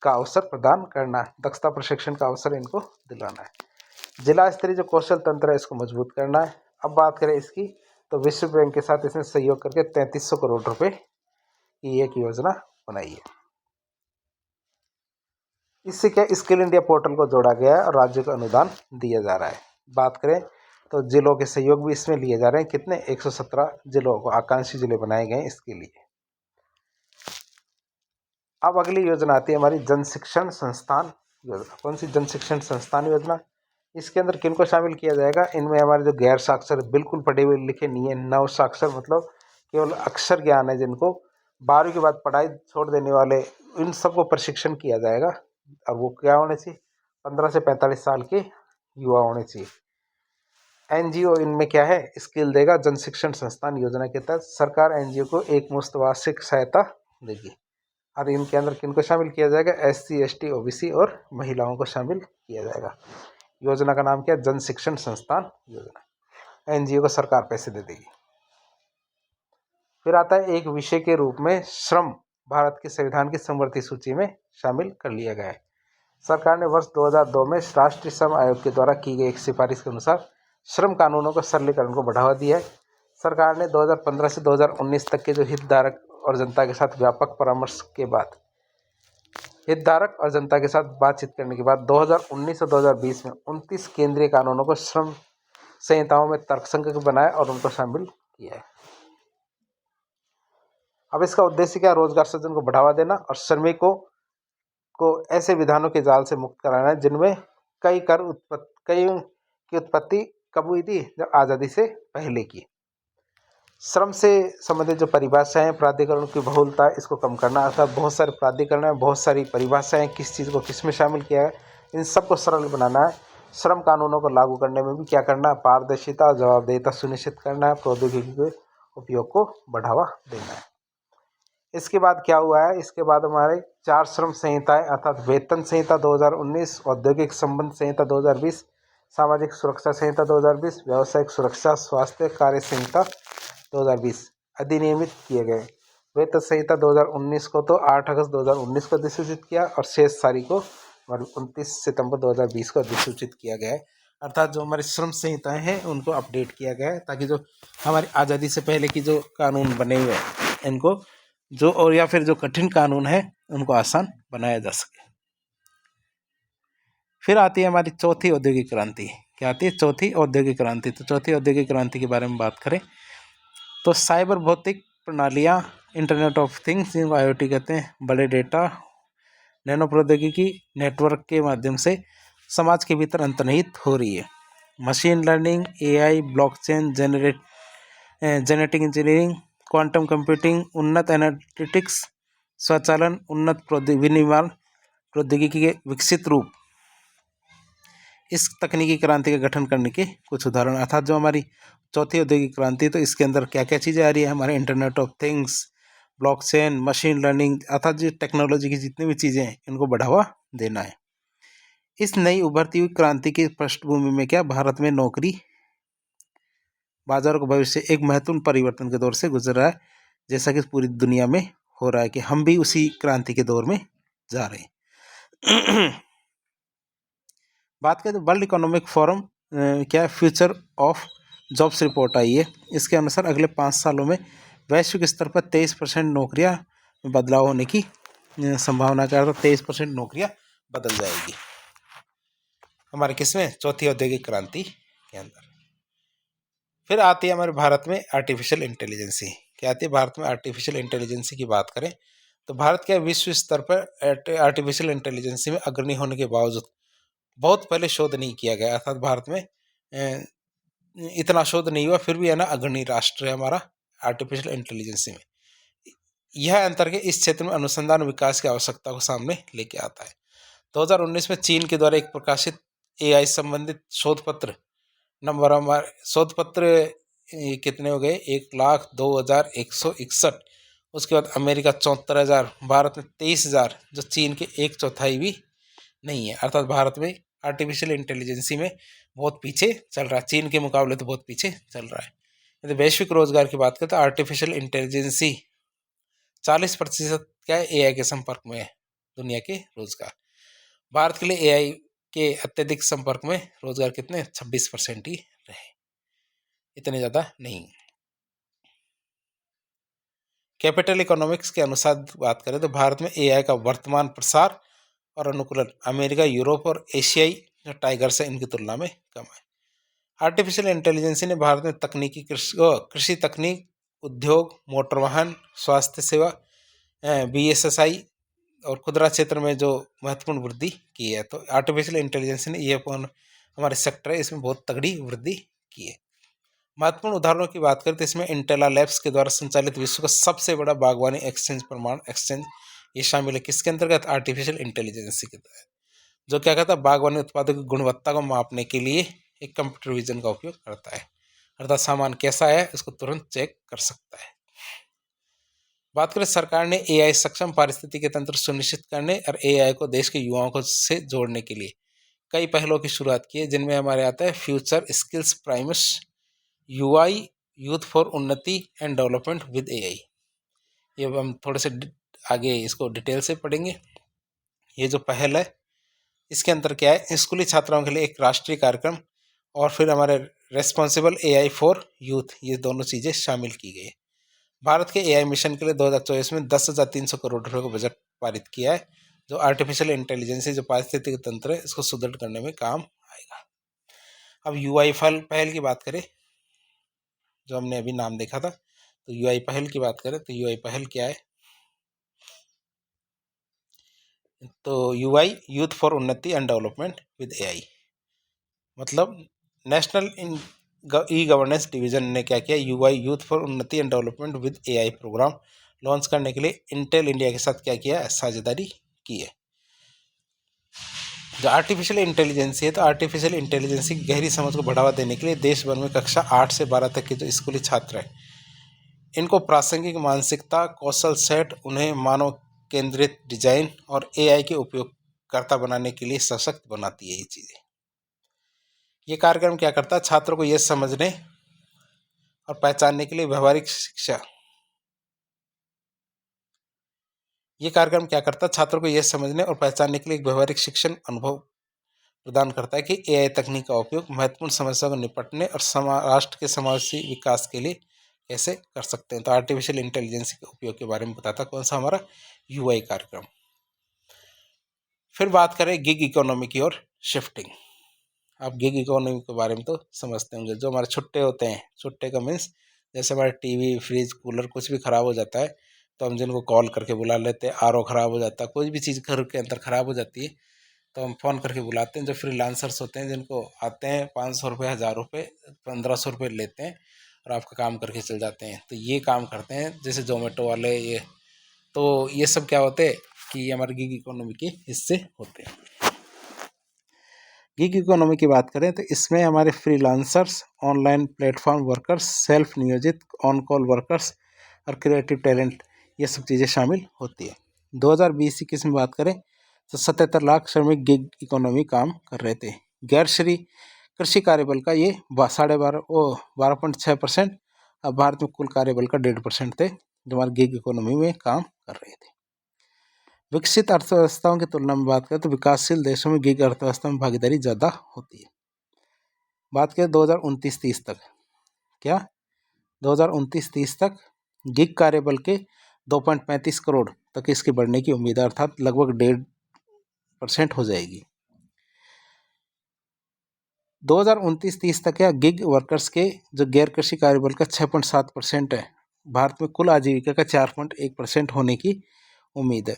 S1: का अवसर प्रदान करना है। दक्षता प्रशिक्षण का अवसर इनको दिलाना है। जिला स्तरीय जो कौशल तंत्र है इसको मजबूत करना है। अब बात करें इसकी तो विश्व बैंक के साथ इसने सहयोग करके 3300 करोड़ रुपए की एक योजना बनाई है। इससे क्या स्किल इंडिया पोर्टल को जोड़ा गया है और राज्य को अनुदान दिया जा रहा है। बात करें तो जिलों के सहयोग भी इसमें लिए जा रहे हैं। कितने, 117 जिलों को आकांक्षी जिले बनाए गए हैं इसके लिए। अब अगली योजना आती है हमारी जन शिक्षण संस्थान योजना। कौन सी, जन शिक्षण संस्थान योजना। इसके अंदर किनको शामिल किया जाएगा, इनमें हमारे जो गैर साक्षर, बिल्कुल पढ़े हुए लिखे नहीं है, नव साक्षर मतलब केवल अक्षर ज्ञान है जिनको, 12वीं के बाद पढ़ाई छोड़ देने वाले, इन सबको प्रशिक्षण किया जाएगा। और वो क्या होने चाहिए, 15 से 45 साल के युवा होने चाहिए। एनजीओ इनमें क्या है, स्किल देगा। जन शिक्षण संस्थान योजना के तहत सरकार एनजीओ को एक मुश्त वार्षिक सहायता देगी। और इनके अंदर किनको शामिल किया जाएगा, एससी, एसटी, ओबीसी और महिलाओं को शामिल किया जाएगा। योजना का नाम क्या है, जन शिक्षण संस्थान योजना। एनजीओ को सरकार पैसे दे देगी। फिर आता है एक विषय के रूप में श्रम, भारत के संविधान की समवर्ती सूची में शामिल कर लिया गया है। सरकार ने वर्ष 2002 में राष्ट्रीय श्रम आयोग के द्वारा की गई एक सिफारिश के अनुसार श्रम कानूनों को सरलीकरण को बढ़ावा दिया है। सरकार ने 2015 से 2019 तक के जो हितधारक और जनता के साथ व्यापक परामर्श के बाद, हितधारक और जनता के साथ बातचीत करने के बाद 2019 और 2020 में 29 केंद्रीय कानूनों को श्रम संहिताओं में तर्कसंगत बनाया और उनको शामिल किया है। अब इसका उद्देश्य क्या, रोजगार सृजन को बढ़ावा देना और श्रमिकों को ऐसे विधानों के जाल से मुक्त कराना है जिनमें कई की उत्पत्ति कब हुई थी, जब आज़ादी से पहले की। श्रम से संबंधित जो परिभाषाएं, प्राधिकरण की बहुलता, इसको कम करना, अर्थात बहुत सारे प्राधिकरण हैं, बहुत सारी परिभाषाएं, किस चीज़ को किस में शामिल किया है, इन सबको सरल बनाना है। श्रम कानूनों को लागू करने में भी क्या करना है, पारदर्शिता, जवाबदेहिता सुनिश्चित करना है, प्रौद्योगिकी के उपयोग को बढ़ावा देना है। इसके बाद क्या हुआ है, इसके बाद हमारे 4 श्रम संहिताएं, अर्थात वेतन संहिता 2019, औद्योगिक संबंध संहिता 2020, सामाजिक सुरक्षा संहिता 2020, व्यावसायिक सुरक्षा स्वास्थ्य कार्य संहिता 2020 अधिनियमित किए गए। वेतन संहिता 2019 को तो 8 अगस्त 2019 को अधिसूचित किया और शेष सारी को 29 सितंबर 2020 को अधिसूचित किया गया है। अर्थात जो हमारी श्रम संहिताएं हैं उनको अपडेट किया गया है ताकि जो हमारी आज़ादी से पहले की जो कानून बने हुए हैं इनको जो, और या फिर जो कठिन कानून है उनको आसान बनाया जा सके। फिर आती है हमारी चौथी औद्योगिक क्रांति। क्या आती है, चौथी औद्योगिक क्रांति। तो चौथी औद्योगिक क्रांति के बारे में बात करें तो साइबर भौतिक प्रणालियाँ, इंटरनेट ऑफ थिंग्स जिनको IoT कहते हैं, बड़े डेटा, नैनो प्रौद्योगिकी, नेटवर्क के माध्यम से समाज के भीतर अंतर्निहित हो रही है। Machine learning, AI, blockchain, genetic engineering, quantum computing, उन्नत एनालिटिक्स, स्वचालन, उन्नत विनिर्माण प्रौद्योगिकी के विकसित रूप, इस तकनीकी क्रांति का गठन करने के कुछ उदाहरण। अर्थात जो हमारी चौथी औद्योगिक क्रांति, तो इसके अंदर क्या क्या चीज़ें आ रही है, हमारे internet of things, blockchain, machine learning, अर्थात जो टेक्नोलॉजी की जितनी भी चीज़ें हैं इनको बढ़ावा देना है। इस नई उभरती हुई क्रांति की पृष्ठभूमि में क्या, भारत में नौकरी बाजारों का भविष्य एक महत्वपूर्ण परिवर्तन के दौर से गुजर रहा है, जैसा कि पूरी दुनिया में हो रहा है कि हम भी उसी क्रांति के दौर में जा रहे हैं। बात करें तो वर्ल्ड इकोनॉमिक फोरम क्या है, फ्यूचर ऑफ जॉब्स रिपोर्ट आई है। इसके अनुसार अगले 5 सालों में वैश्विक स्तर पर 23% नौकरियां बदलाव होने की संभावना है। 23% नौकरियां बदल जाएगी हमारे किसमें, चौथी औद्योगिक क्रांति के अंदर। फिर आती है हमारे भारत में आर्टिफिशियल इंटेलिजेंसी। क्या आती है, भारत में आर्टिफिशियल इंटेलिजेंसी की बात करें तो भारत के विश्व स्तर पर आर्टिफिशियल इंटेलिजेंसी में अग्रणी होने के बावजूद बहुत पहले शोध नहीं किया गया। अर्थात भारत में इतना शोध नहीं हुआ, फिर भी है ना अग्रणी राष्ट्र है हमारा आर्टिफिशियल इंटेलिजेंसी में। यह अंतर के इस क्षेत्र में अनुसंधान विकास की आवश्यकता को सामने लेके आता है। 2019 में चीन के द्वारा एक प्रकाशित एआई संबंधित शोध पत्र नंबर, हमारे शोध पत्र कितने हो गए, 1,02,161। उसके बाद अमेरिका 74,000, भारत में 23,000, जो चीन के 1/4 भी नहीं है। अर्थात भारत में आर्टिफिशियल इंटेलिजेंसी में बहुत पीछे चल रहा है, चीन के मुकाबले तो बहुत पीछे चल रहा है। यदि वैश्विक रोजगार की बात करें तो आर्टिफिशियल इंटेलिजेंसी 40% क्या है एआई के संपर्क में है दुनिया के रोजगार। भारत के लिए एआई के अत्यधिक संपर्क में रोजगार कितने 26% ही रहे, इतने ज़्यादा नहीं। कैपिटल इकोनॉमिक्स के अनुसार बात करें तो भारत में एआई का वर्तमान प्रसार और अनुकूलन अमेरिका, यूरोप और एशियाई जो टाइगर्स है इनकी तुलना में कम है। आर्टिफिशियल इंटेलिजेंस ने भारत में तकनीकी कृषि तकनीक, उद्योग, मोटर वाहन, स्वास्थ्य सेवा, बीएसएसआई और खुदरा क्षेत्र में जो महत्वपूर्ण वृद्धि की है। तो आर्टिफिशियल इंटेलिजेंस ने ये हमारे सेक्टर है इसमें बहुत तगड़ी वृद्धि की है। महत्वपूर्ण उदाहरणों की बात करें तो इसमें इंटेला लैब्स के द्वारा संचालित विश्व का सबसे बड़ा बागवानी एक्सचेंज प्रमाण एक्सचेंज ये शामिल है। किसके अंतर्गत? आर्टिफिशियल इंटेलिजेंस के तहत, जो क्या कहता है बागवानी उत्पादों की गुणवत्ता को मापने के लिए एक कंप्यूटर विजन का उपयोग करता है। अर्थात सामान कैसा है इसको तुरंत चेक कर सकता है। बात करें सरकार ने एआई सक्षम पारिस्थितिकी तंत्र सुनिश्चित करने और एआई को देश के युवाओं को से जोड़ने के लिए कई पहलों की शुरुआत की है, जिनमें हमारे आता है future skills Primus, UI youth for उन्नति एंड डेवलपमेंट विद एआई। ये हम थोड़े से आगे इसको डिटेल से पढ़ेंगे। ये जो पहल है इसके अंदर क्या है, स्कूली छात्राओं के लिए एक राष्ट्रीय कार्यक्रम और फिर हमारे रेस्पॉन्सिबल एआई फॉर यूथ, ये दोनों चीज़ें शामिल की गई है। भारत के एआई मिशन के लिए 2024 में 10,300 करोड़ रुपए का बजट पारित किया है, जो आर्टिफिशियल इंटेलिजेंस जो पारिस्थितिकी तंत्र है इसको सुदृढ़ करने में काम आएगा। अब यूआई पहल की बात करें, जो हमने अभी नाम देखा था, तो यूआई पहल की बात करें तो यूआई पहल क्या है, तो यूआई यूथ फॉर उन्नति एंड डेवलपमेंट विद एआई, मतलब नेशनल ई गवर्नेंस डिवीजन ने क्या किया, यूआई यूथ फॉर उन्नति and development with AI programme launch करने के लिए इंटेल इंडिया के साथ क्या किया, साझेदारी की है। जो आर्टिफिशियल इंटेलिजेंस है, तो आर्टिफिशियल इंटेलिजेंस की गहरी समझ को बढ़ावा देने के लिए देश भर में कक्षा 8 से 12 तक के जो स्कूली छात्र हैं इनको प्रासंगिक मानसिकता कौशल सेट, उन्हें मानव केंद्रित डिजाइन और एआई के उपयोगकर्ता बनाने के लिए सशक्त बनाती है। ये चीज़ें, ये कार्यक्रम क्या करता है, छात्रों को यह समझने और पहचानने के लिए व्यवहारिक शिक्षा, ये कार्यक्रम क्या करता है, छात्रों को यह समझने और पहचानने के लिए एक व्यवहारिक शिक्षण अनुभव प्रदान करता है कि एआई तकनीक का उपयोग महत्वपूर्ण समस्याओं को निपटने और राष्ट्र के समावेशी विकास के लिए कैसे कर सकते हैं। तो आर्टिफिशियल इंटेलिजेंस के उपयोग के बारे में बताता कौन सा, हमारा यूआई कार्यक्रम। फिर बात करें गिग इकोनॉमी की ओर शिफ्टिंग। आप गिग इकोनॉमी के बारे में तो समझते होंगे, जो हमारे छुट्टे होते हैं, छुट्टे का मीन्स जैसे हमारे टीवी फ्रिज कूलर कुछ भी ख़राब हो जाता है तो हम जिनको कॉल करके बुला लेते हैं, आरओ ख़राब हो जाता है, कोई भी चीज़ घर के अंदर ख़राब हो जाती है तो हम फ़ोन करके बुलाते हैं। जो फ्रीलांसर्स होते हैं जिनको आते हैं 500 रुपये 1000 रुपये 1500 रुपये लेते हैं और आपका काम करके चल जाते हैं, तो ये काम करते हैं जैसे जोमेटो वाले। ये तो ये सब क्या होते हैं कि ये हमारे गिग इकोनॉमी के हिस्से होते हैं। गिग इकोनॉमी की बात करें तो इसमें हमारे freelancers, online platform workers, self नियोजित ऑन कॉल वर्कर्स और क्रिएटिव टैलेंट, ये सब चीज़ें शामिल होती है। 2020-21 में बात करें तो 77 लाख श्रमिक गिग इकोनॉमी काम कर रहे थे। गैर श्री कृषि कार्यबल का ये 12.6%, अब भारत में कुल कार्यबल का 1.5% थे जो हमारे गिग इकोनॉमी में काम कर रहे थे। विकसित अर्थव्यवस्थाओं की तुलना में बात करें तो विकासशील देशों में गिग अर्थव्यवस्था में भागीदारी ज़्यादा होती है। बात करें 2029-30 तक, क्या 2029-30 तक गिग कार्यबल के 2.35 करोड़ तक इसकी बढ़ने की उम्मीद है, अर्थात लगभग 1.5% हो जाएगी। 2029-30 तक या गिग वर्कर्स के जो गैर कृषि कार्यबल का 6.7% है, भारत में कुल आजीविका का 4.1% होने की उम्मीद है।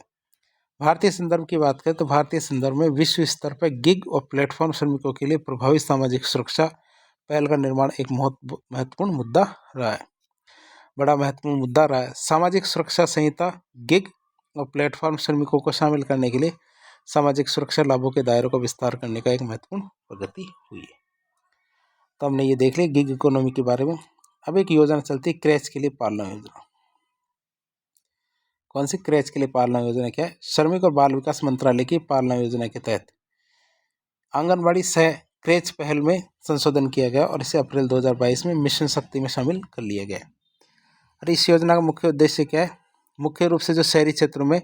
S1: भारतीय संदर्भ की बात करें तो भारतीय संदर्भ में विश्व स्तर पर गिग और प्लेटफॉर्म श्रमिकों के लिए प्रभावी सामाजिक सुरक्षा पहल का निर्माण एक महत्वपूर्ण मुद्दा रहा है, बड़ा महत्वपूर्ण मुद्दा रहा है। सामाजिक सुरक्षा संहिता गिग और प्लेटफॉर्म श्रमिकों को शामिल करने के लिए सामाजिक सुरक्षा लाभों के दायरे को विस्तार करने का एक महत्वपूर्ण प्रगति हुई है। तो हमने ये देख लिया गिग इकोनॉमी के बारे में। अब एक योजना चलती है क्रैच के लिए पालना योजना। कौन सी क्रैच के लिए पालना योजना क्या है? श्रमिक और बाल विकास मंत्रालय की पालना योजना के तहत आंगनबाड़ी सह क्रैच पहल में संशोधन किया गया और इसे अप्रैल 2022 में मिशन शक्ति में शामिल कर लिया गया। और इस योजना का मुख्य उद्देश्य क्या है? मुख्य रूप से जो शहरी क्षेत्रों में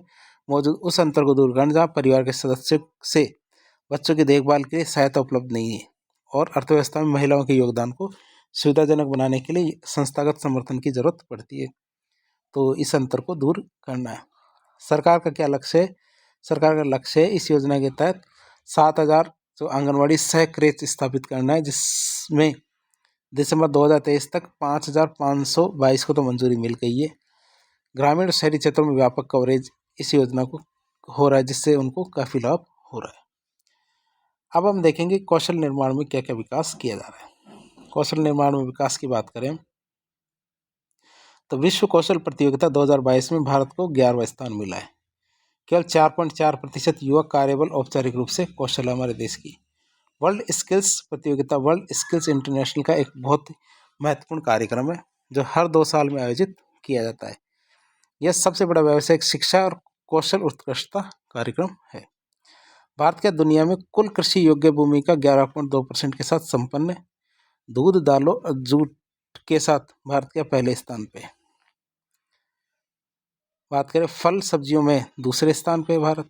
S1: मौजूद उस अंतर को दूर करना जहाँ परिवार के सदस्यों से बच्चों की देखभाल के लिए सहायता उपलब्ध नहीं है और अर्थव्यवस्था में महिलाओं के योगदान को सुविधाजनक बनाने के लिए संस्थागत समर्थन की जरूरत पड़ती है। तो इस अंतर को दूर करना है। सरकार का क्या लक्ष्य है? सरकार का लक्ष्य है इस योजना के तहत 7,000 जो आंगनबाड़ी सह क्रैच स्थापित करना है, जिसमें दिसंबर 2023 तक 5,522 को तो मंजूरी मिल गई है। ग्रामीण और शहरी क्षेत्रों में व्यापक कवरेज इस योजना को हो रहा है, जिससे उनको काफ़ी लाभ हो रहा है। अब हम देखेंगे कौशल निर्माण में क्या क्या विकास किया जा रहा है। कौशल निर्माण में विकास की बात करें तो विश्व कौशल प्रतियोगिता 2022 में भारत को 11वां स्थान मिला है। केवल 4.4% युवा कार्यबल औपचारिक रूप से कौशल है हमारे देश की। वर्ल्ड स्किल्स प्रतियोगिता वर्ल्ड स्किल्स इंटरनेशनल का एक बहुत महत्वपूर्ण कार्यक्रम है जो हर 2 साल में आयोजित किया जाता है। यह सबसे बड़ा व्यावसायिक शिक्षा और कौशल उत्कृष्टता कार्यक्रम है। भारत के दुनिया में कुल कृषि योग्य भूमि का 11.2% के साथ संपन्न है। दूध, दालों और जूट के साथ भारत के पहले स्थान पे। बात करें फल सब्जियों में दूसरे स्थान पे भारत,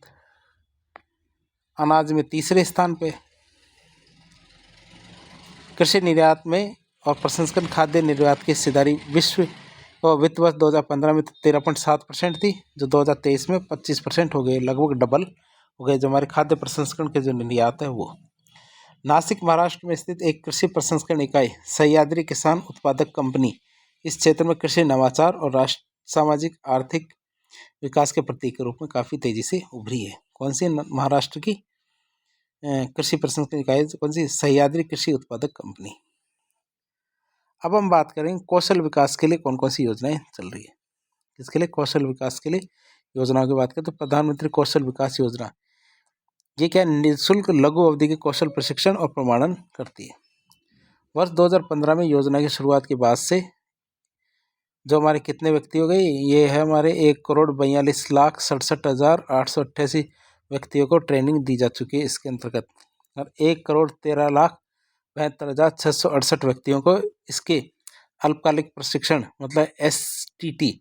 S1: अनाज में तीसरे स्थान पे, कृषि निर्यात में और प्रसंस्करण खाद्य निर्यात की हिस्सेदारी विश्व और वित्त वर्ष 2015 में 13.7% थी, जो 2023 में 25% हो गई, लगभग डबल हो गए। जो हमारे खाद्य प्रसंस्करण के जो निर्यात है वो। नासिक महाराष्ट्र में स्थित एक कृषि प्रसंस्करण इकाई सह्याद्री किसान उत्पादक कंपनी इस क्षेत्र में कृषि नवाचार और राष्ट्र सामाजिक आर्थिक विकास के प्रतीक के रूप में काफ़ी तेजी से उभरी है। कौन सी? महाराष्ट्र की कृषि प्रसंस्करण इकाई कौन सी? सह्याद्री कृषि उत्पादक कंपनी। अब हम बात करेंगे कौशल विकास के लिए कौन कौन सी योजनाएं चल रही है। इसके लिए कौशल विकास के लिए योजनाओं की बात करें तो प्रधानमंत्री कौशल विकास योजना, ये क्या निःशुल्क लघु अवधि के कौशल प्रशिक्षण और प्रमाणन करती है। वर्ष 2015 में योजना की शुरुआत के बाद से जो हमारे कितने व्यक्ति हो गए? ये है हमारे 1,42,67,888 व्यक्तियों को ट्रेनिंग दी जा चुकी है इसके अंतर्गत, और 1,13,72,668 व्यक्तियों को इसके अल्पकालिक प्रशिक्षण मतलब STT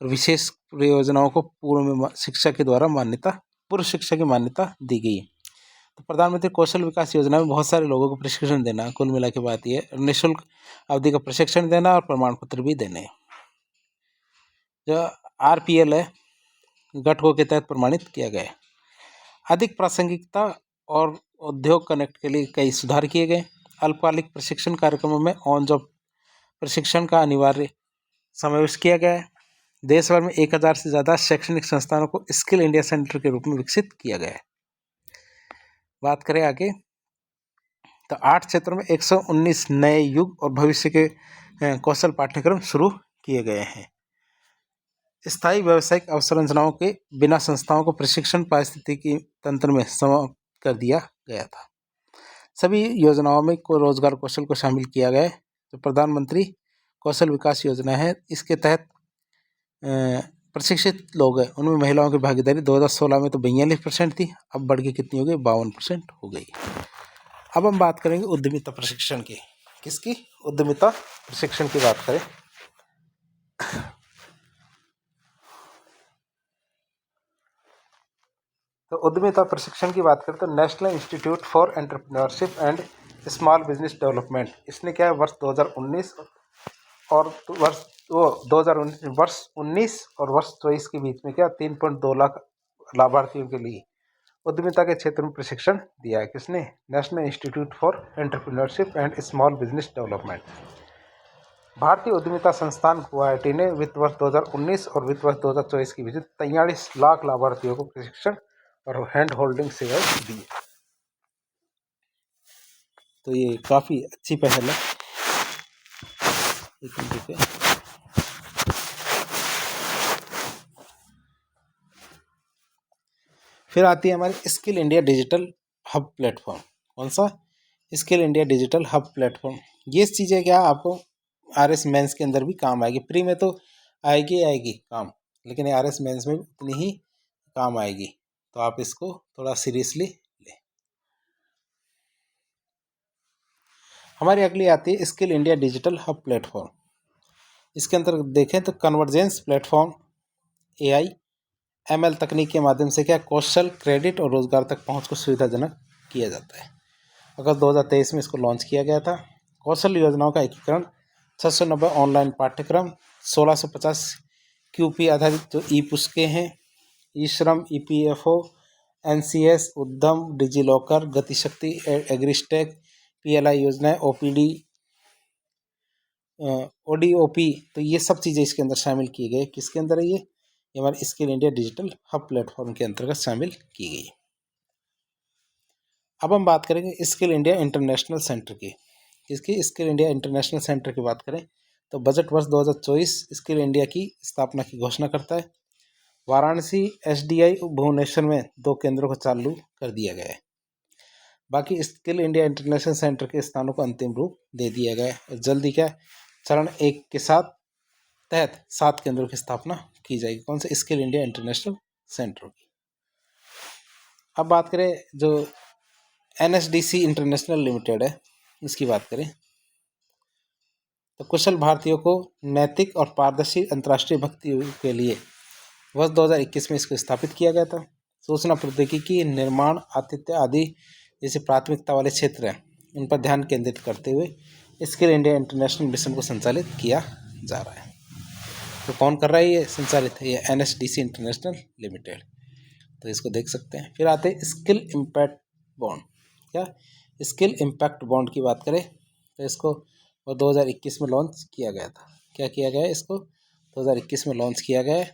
S1: और विशेष परियोजनाओं को पूर्व शिक्षा के द्वारा पूर्व शिक्षा की मान्यता दी गई है। तो प्रधानमंत्री कौशल विकास योजना में बहुत सारे लोगों को प्रशिक्षण देना, कुल मिला के बात यह है, निःशुल्क अवधि का प्रशिक्षण देना और प्रमाण पत्र भी देने। जो RPL है घटकों के तहत प्रमाणित किया गया है। अधिक प्रासंगिकता और उद्योग कनेक्ट के लिए कई सुधार किए गए। अल्पकालिक प्रशिक्षण कार्यक्रमों में ऑन जॉब प्रशिक्षण का अनिवार्य समावेश किया गया है। देश भर में 1,000 से ज़्यादा शैक्षणिक संस्थानों को स्किल इंडिया सेंटर के रूप में विकसित किया गया है। बात करें आगे तो 8 क्षेत्रों में 119 नए युग और भविष्य के कौशल पाठ्यक्रम शुरू किए गए हैं। स्थायी व्यावसायिक अवसंरचनाओं के बिना संस्थाओं को प्रशिक्षण पारिस्थितिकी तंत्र में समाप्त कर दिया गया था। सभी योजनाओं में रोजगार कौशल को शामिल किया गया है। जो प्रधानमंत्री कौशल विकास योजना है इसके तहत प्रशिक्षित लोग हैं उनमें महिलाओं की भागीदारी 2016 में तो 42% थी, अब बढ़ के कितनी हो गई? 52% हो गई। अब हम बात करेंगे उद्यमिता प्रशिक्षण की। किसकी? उद्यमिता प्रशिक्षण की बात करें तो उद्यमिता प्रशिक्षण की बात करें तो national institute for entrepreneurship and small business development, इसने क्या है वर्ष 2019 और वर्ष 19 और वर्ष 24 के बीच में क्या 3.2 लाख लाभार्थियों के लिए उद्यमिता के क्षेत्र में प्रशिक्षण दिया है। किसने? National institute for entrepreneurship and small business development. भारतीय उद्यमिता संस्थान गुवाहाटी ने वित्त वर्ष 2019 और वित्त वर्ष 2024 के बीच 43 लाख लाभार्थियों को प्रशिक्षण और हैंड होल्डिंग सेवाएं दी। तो ये काफ़ी अच्छी पहल है। एक मिनट रुकिए। फिर आती है हमारी skill India digital hub platform. कौन सा? Skill India digital hub platform. ये चीज़ें क्या आपको RS मेंस के अंदर भी काम आएगी। प्री में तो आएगी काम, लेकिन RS मेंस में उतनी ही काम आएगी, तो आप इसको थोड़ा सीरियसली लें। हमारी अगली आती है skill India digital hub platform. इसके अंदर देखें तो कन्वर्जेंस प्लेटफॉर्म AI ML तकनीक के माध्यम से क्या कौशल, क्रेडिट और रोजगार तक पहुंच को सुविधाजनक किया जाता है। अगस्त 2023 में इसको लॉन्च किया गया था। कौशल योजनाओं का एकीकरण, 690 ऑनलाइन पाठ्यक्रम, 1650 QP आधारित जो ई पुस्तकें हैं, ई श्रम, EPFO, NCS, उद्यम, डिजिलॉकर, गतिशक्ति, एग्रिस्टेक, PLI योजनाएं, OPD, ODOP, तो ये सब चीज़ें इसके अंदर शामिल की गई। किसके अंदर है ये हमारे skill India digital hub platform के अंतर्गत शामिल की गई। अब हम बात करेंगे स्किल इंडिया इंटरनेशनल सेंटर की। इसकी स्किल इंडिया इंटरनेशनल सेंटर की बात करें तो बजट वर्ष 2024 स्किल इंडिया की स्थापना की घोषणा करता है। वाराणसी, SDI, भुवनेश्वर में 2 केंद्रों को चालू कर दिया गया है। बाकी स्किल इंडिया इंटरनेशनल सेंटर के स्थानों को अंतिम रूप दे दिया गया है। जल्दी क्या चरण 1 के साथ तहत 7 केंद्रों की स्थापना की जाएगी। कौन से? स्किल इंडिया इंटरनेशनल सेंटर की। अब बात करें जो NSDC इंटरनेशनल लिमिटेड है, इसकी बात करें तो कुशल भारतीयों को नैतिक और पारदर्शी अंतर्राष्ट्रीय भक्ति के लिए वर्ष 2021 में इसको स्थापित किया गया था। सूचना प्रौद्योगिकी, निर्माण, आतिथ्य आदि जैसे प्राथमिकता वाले क्षेत्र हैं, उन पर ध्यान केंद्रित करते हुए स्किल इंडिया इंटरनेशनल मिशन को संचालित किया जा रहा है। तो कौन कर रहा है ये संचालित है? ये NSDC इंटरनेशनल लिमिटेड, तो इसको देख सकते हैं। फिर आते हैं स्किल इम्पैक्ट बॉन्ड। क्या स्किल इम्पैक्ट बॉन्ड की बात करें तो इसको 2021 में लॉन्च किया गया था। क्या किया गया है? इसको 2021 में लॉन्च किया गया है।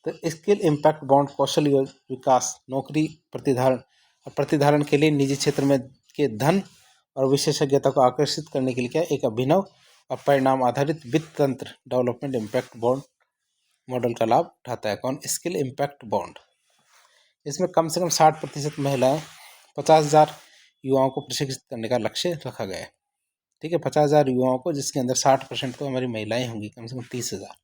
S1: तो स्किल इम्पैक्ट बॉन्ड कौशल विकास, नौकरी प्रतिधारण के लिए निजी क्षेत्र में के धन और विशेषज्ञता को आकर्षित करने के लिए क्या एक अभिनव और परिणाम आधारित वित्त तंत्र डेवलपमेंट इम्पैक्ट बॉन्ड मॉडल का लाभ उठाता है। कौन? Skill impact bond. इसमें कम से कम 60% महिलाएं, 50,000 युवाओं को प्रशिक्षित करने का लक्ष्य रखा गया है। ठीक है, 50,000 युवाओं को, जिसके अंदर 60% तो हमारी महिलाएं होंगी, कम से कम 30,000।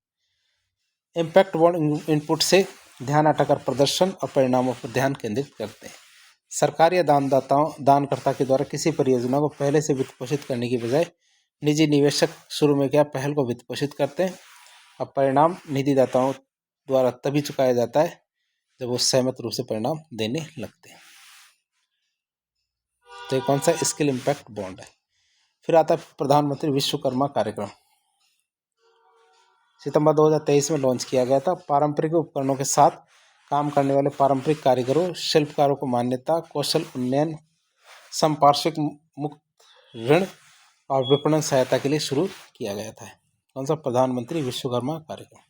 S1: इम्पैक्ट बॉन्ड इनपुट से ध्यान हटाकर प्रदर्शन और परिणामों पर ध्यान केंद्रित करते हैं। सरकार या दानकर्ता के द्वारा किसी परियोजना को पहले से वित्त पोषित करने की बजाय निजी निवेशक शुरू में क्या पहल को वित्त पोषित करते हैं, और परिणाम निधिदाताओं द्वारा तभी चुकाया जाता है जब वो सहमत रूप से परिणाम देने लगते हैं। तो ये कौन सा? स्किल इम्पैक्ट बॉन्ड है। फिर आता है प्रधानमंत्री विश्वकर्मा कार्यक्रम। सितंबर 2023 में लॉन्च किया गया था। पारंपरिक उपकरणों के साथ काम करने वाले पारंपरिक कारीगरों, शिल्पकारों को मान्यता, कौशल उन्नयन, संपार्श्विक मुक्त ऋण और विपणन सहायता के लिए शुरू किया गया था। कौन सा? प्रधानमंत्री विश्वकर्मा कार्यक्रम।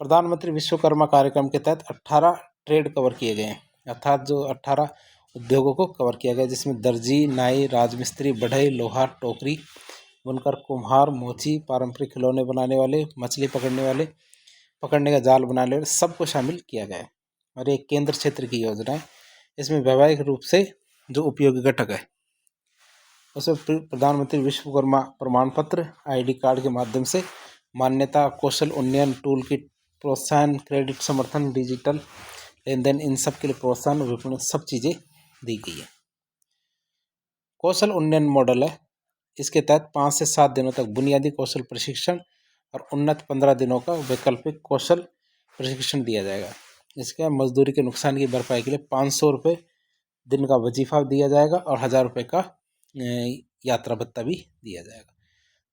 S1: प्रधानमंत्री विश्वकर्मा कार्यक्रम के तहत 18 ट्रेड कवर किए गए हैं, अर्थात जो 18 उद्योगों को कवर किया गया, जिसमें दर्जी, नाई, राजमिस्त्री, बढ़ई, लोहार, टोकरी, बुनकर, कुम्हार, मोची, पारंपरिक खिलौने बनाने वाले, मछली पकड़ने वाले, पकड़ने का जाल बनाने वाले, सबको शामिल किया गया है। और एक केंद्र क्षेत्र की योजना है। इसमें वैवाहिक रूप से जो उपयोगी घटक है उसमें प्रधानमंत्री विश्वकर्मा प्रमाण पत्र, ID कार्ड के माध्यम से मान्यता, कौशल उन्नयन, टूल किट, प्रोत्साहन, क्रेडिट समर्थन, डिजिटल लेन देन, इन सब के लिए प्रोत्साहन, विपणन, सब चीज़ें दी गई है। कौशल उन्नयन मॉडल है। इसके तहत 5 से 7 दिनों तक बुनियादी कौशल प्रशिक्षण और उन्नत 15 दिनों का वैकल्पिक कौशल प्रशिक्षण दिया जाएगा। इसके मजदूरी के नुकसान की भरपाई के लिए 500 रुपये दिन का वजीफा दिया जाएगा और 1,000 रुपये का यात्रा भत्ता भी दिया जाएगा।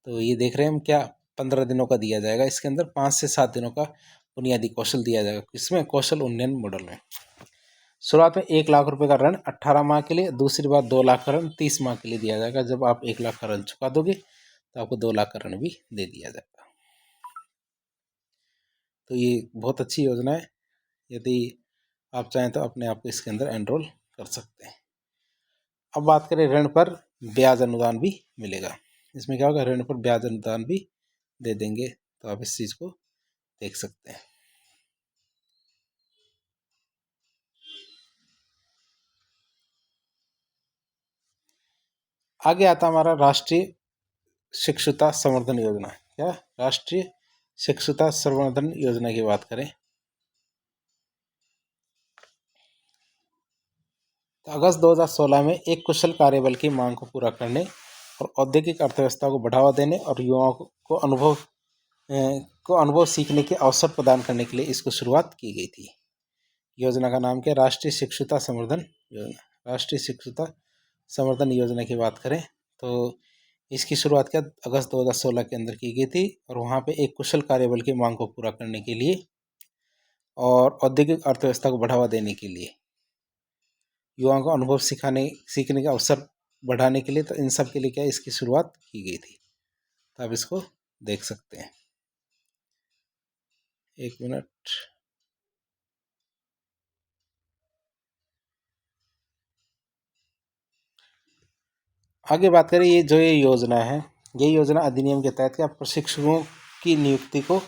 S1: तो ये देख रहे हैं हम, क्या 15 दिनों का दिया जाएगा। इसके अंदर 5 से 7 दिनों का बुनियादी कौशल दिया जाएगा। इसमें कौशल उन्नयन मॉडल में शुरुआत में 1 लाख रुपए का ऋण 18 माह के लिए, दूसरी बार 2 लाख का ऋण 30 माह के लिए दिया जाएगा। जब आप 1 लाख का ऋण चुका दोगे तो आपको 2 लाख का ऋण भी दे दिया जाएगा। तो ये बहुत अच्छी योजना है। यदि आप चाहें तो अपने आप को इसके अंदर एनरोल कर सकते हैं। अब बात करें ऋण पर ब्याज अनुदान भी मिलेगा। इसमें क्या होगा, ऋण पर ब्याज अनुदान भी दे देंगे। तो आप इस चीज़ को देख सकते हैं। आगे आता हमारा राष्ट्रीय शिक्षुता संवर्धन योजना। क्या राष्ट्रीय शिक्षुता संवर्धन योजना की बात करें तो अगस्त 2016 में एक कुशल कार्यबल की मांग को पूरा करने और औद्योगिक अर्थव्यवस्था को बढ़ावा देने और युवाओं को अनुभव सीखने के अवसर प्रदान करने के लिए इसको शुरुआत की गई थी। योजना का नाम क्या है? राष्ट्रीय शिक्षुता संवर्धन योजना। राष्ट्रीय शिक्षुता संवर्धन योजना की बात करें तो इसकी शुरुआत क्या अगस्त 2016 के अंदर की गई थी और वहाँ पे एक कुशल कार्यबल की मांग को पूरा करने के लिए और औद्योगिक अर्थव्यवस्था को बढ़ावा देने के लिए, युवाओं को अनुभव सीखने का अवसर बढ़ाने के लिए, तो इन सब के लिए क्या इसकी शुरुआत की गई थी। तो आप इसको देख सकते हैं। एक मिनट। आगे बात करें ये योजना है, ये योजना अधिनियम के तहत क्या प्रशिक्षकों की नियुक्ति को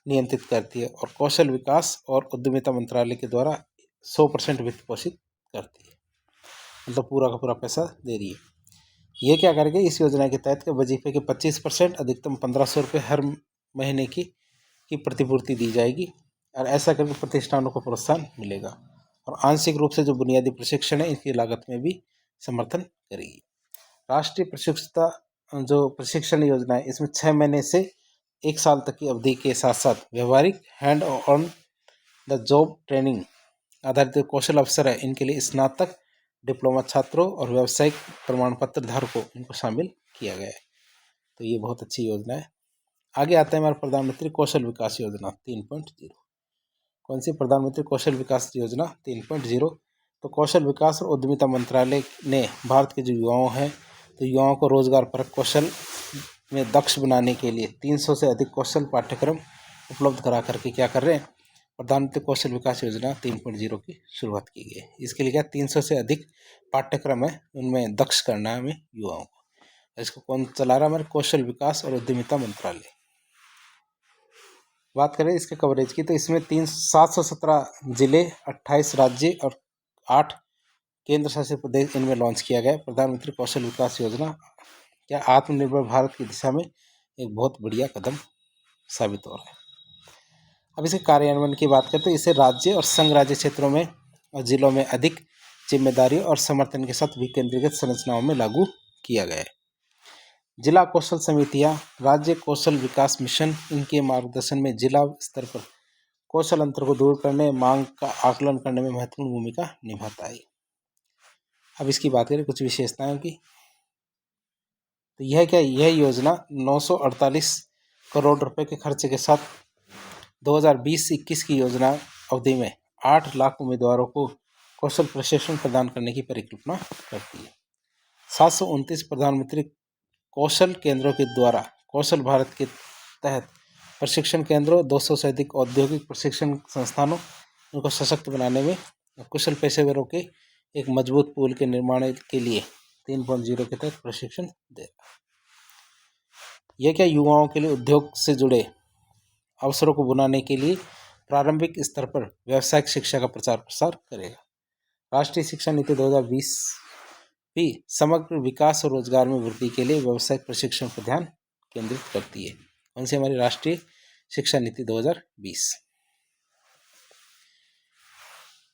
S1: नियंत्रित करती है और कौशल विकास और उद्यमिता मंत्रालय के द्वारा 100% वित्त पोषित करती है, मतलब पूरा का पूरा पैसा दे रही है। ये क्या करेंगे, इस योजना के तहत के वजीफे के 25% अधिकतम 1500 रुपये हर महीने की प्रतिपूर्ति दी जाएगी और ऐसा करके प्रतिष्ठानों को प्रोत्साहन मिलेगा और आंशिक रूप से जो बुनियादी प्रशिक्षण है इसकी लागत में भी समर्थन करेगी। राष्ट्रीय प्रशिक्षण योजना है, इसमें 6 महीने से 1 साल तक की अवधि के साथ साथ व्यवहारिक hand on the job training आधारित कौशल अवसर है। इनके लिए स्नातक, डिप्लोमा छात्रों और व्यावसायिक प्रमाण पत्र धारकों इनको शामिल किया गया है। तो ये बहुत अच्छी योजना है। आगे आता है हमारा प्रधानमंत्री कौशल विकास योजना 3.0। कौन सी? प्रधानमंत्री कौशल विकास योजना 3.0। तो कौशल विकास और उद्यमिता मंत्रालय ने भारत के जो युवाओं हैं तो युवाओं को रोजगार परक कौशल में दक्ष बनाने के लिए 300 से अधिक कौशल पाठ्यक्रम उपलब्ध करा करके क्या कर रहे हैं, प्रधानमंत्री कौशल विकास योजना 3.0 की शुरुआत की गई है। इसके लिए क्या 300 से अधिक पाठ्यक्रम है, उनमें दक्ष करना है हमें युवाओं को। इसको कौन चला रहा है? हमारे कौशल विकास और उद्यमिता मंत्रालय। बात करें इसके कवरेज की तो इसमें 717 जिले, 28 राज्य और 8 केंद्र शासित प्रदेश इनमें लॉन्च किया गया। प्रधानमंत्री कौशल विकास योजना क्या आत्मनिर्भर भारत की दिशा में एक बहुत बढ़िया कदम साबित हो रहा है। अब इसके कार्यान्वयन की बात करें तो इसे राज्य और संघ राज्य क्षेत्रों में और जिलों में अधिक जिम्मेदारी और समर्थन के साथ विकेंद्रीकृत संरचनाओं में लागू किया गया है। जिला कौशल समितियां, राज्य कौशल विकास मिशन, इनके मार्गदर्शन में जिला स्तर पर कौशल अंतर को दूर करने, मांग का आकलन करने में महत्वपूर्ण भूमिका निभाता है। अब इसकी बात करें कुछ विशेषताओं की तो यह योजना 948 करोड़ रुपए के खर्चे के साथ 2020-21 की योजना अवधि में 8 लाख उम्मीदवारों को कौशल प्रशिक्षण प्रदान करने की परिकल्पना करती है। 729 प्रधानमंत्री कौशल केंद्रों के द्वारा कौशल भारत के तहत प्रशिक्षण केंद्रों, 200 से अधिक औद्योगिक प्रशिक्षण संस्थानों, उनको सशक्त बनाने में कुशल पेशेवरों के एक मजबूत पूल के निर्माण के लिए 3.0 के तहत प्रशिक्षण दे रहा है। यह क्या युवाओं के लिए उद्योग से जुड़े अवसरों को बनाने के लिए प्रारंभिक स्तर पर व्यावसायिक शिक्षा का प्रचार प्रसार करेगा। राष्ट्रीय शिक्षा नीति 2020 भी समग्र विकास और रोजगार में वृद्धि के लिए व्यावसायिक प्रशिक्षण पर ध्यान केंद्रित करती है। कौन सी? हमारी राष्ट्रीय शिक्षा नीति 2020।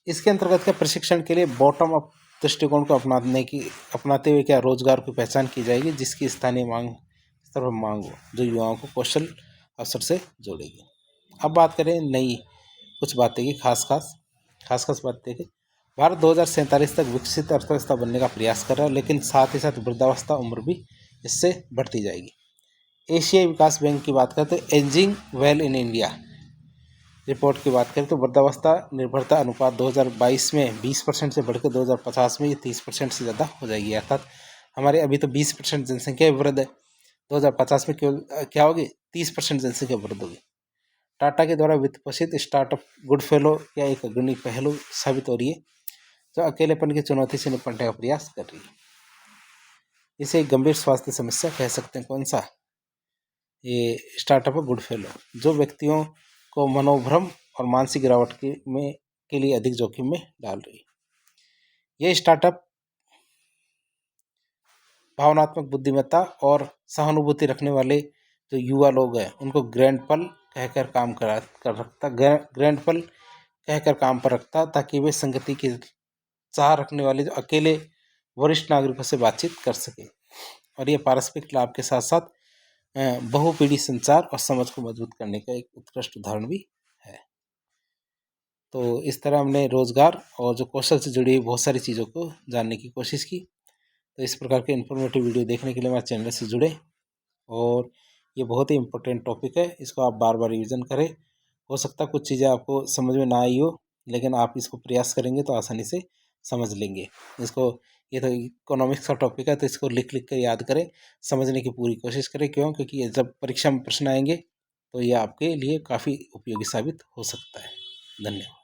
S1: इसके अंतर्गत क्या प्रशिक्षण के लिए बॉटम अप दृष्टिकोण को अपनाते हुए क्या रोजगार की पहचान की जाएगी जिसकी स्थानीय मांग स्तर पर मांग हो, जो युवाओं को कौशल अवसर से जोड़ेगी। अब बात करें नई कुछ बातें की खास बातें की। भारत 2047 तक विकसित अर्थव्यवस्था बनने का प्रयास कर रहा है, लेकिन साथ ही साथ वृद्धावस्था उम्र भी इससे बढ़ती जाएगी। एशियाई विकास बैंक की बात करें तो ageing well in India report की बात करें तो वृद्धावस्था निर्भरता अनुपात 2022 में 20% से बढ़कर 2050 में ये 30% से ज़्यादा हो जाएगी। अर्थात हमारे अभी तो 20% जनसंख्या वृद्ध है, 2050 में केवल क्या होगी? 30% जनसंख्या वृद्ध होगी। टाटा के द्वारा वित्त पोषित स्टार्टअप गुड फेलो या एक अग्रणी पहलू साबित हो रही है, जो अकेलेपन की चुनौती से निपटने का प्रयास कर रही है। इसे एक गंभीर स्वास्थ्य समस्या कह सकते हैं। कौन सा? ये स्टार्टअप है गुड फेलो, जो व्यक्तियों को मनोभ्रम और मानसिक गिरावट के लिए अधिक जोखिम में डाल रही है। ये स्टार्टअप भावनात्मक बुद्धिमत्ता और सहानुभूति रखने वाले जो युवा लोग हैं उनको ग्रैंडपल कहकर काम ग्रैंडपल कहकर काम पर रखता, ताकि वे संगति की चाह रखने वाले जो अकेले वरिष्ठ नागरिकों से बातचीत कर सके। और ये पारस्परिक लाभ के साथ साथ बहुपीढ़ी संचार और समझ को मजबूत करने का एक उत्कृष्ट उदाहरण भी है। तो इस तरह हमने रोजगार और जो कौशल से जुड़ी बहुत सारी चीज़ों को जानने की कोशिश की। तो इस प्रकार के इन्फॉर्मेटिव वीडियो देखने के लिए हमारे चैनल से जुड़े, और ये बहुत ही इम्पोर्टेंट टॉपिक है, इसको आप बार बार रिवीजन करें। हो सकता है कुछ चीज़ें आपको समझ में ना आई हो, लेकिन आप इसको प्रयास करेंगे तो आसानी से समझ लेंगे इसको। ये तो इकोनॉमिक्स का टॉपिक है, तो इसको लिख कर याद करें, समझने की पूरी कोशिश करें। क्योंकि जब परीक्षा में प्रश्न आएंगे तो ये आपके लिए काफ़ी उपयोगी साबित हो सकता है। धन्यवाद।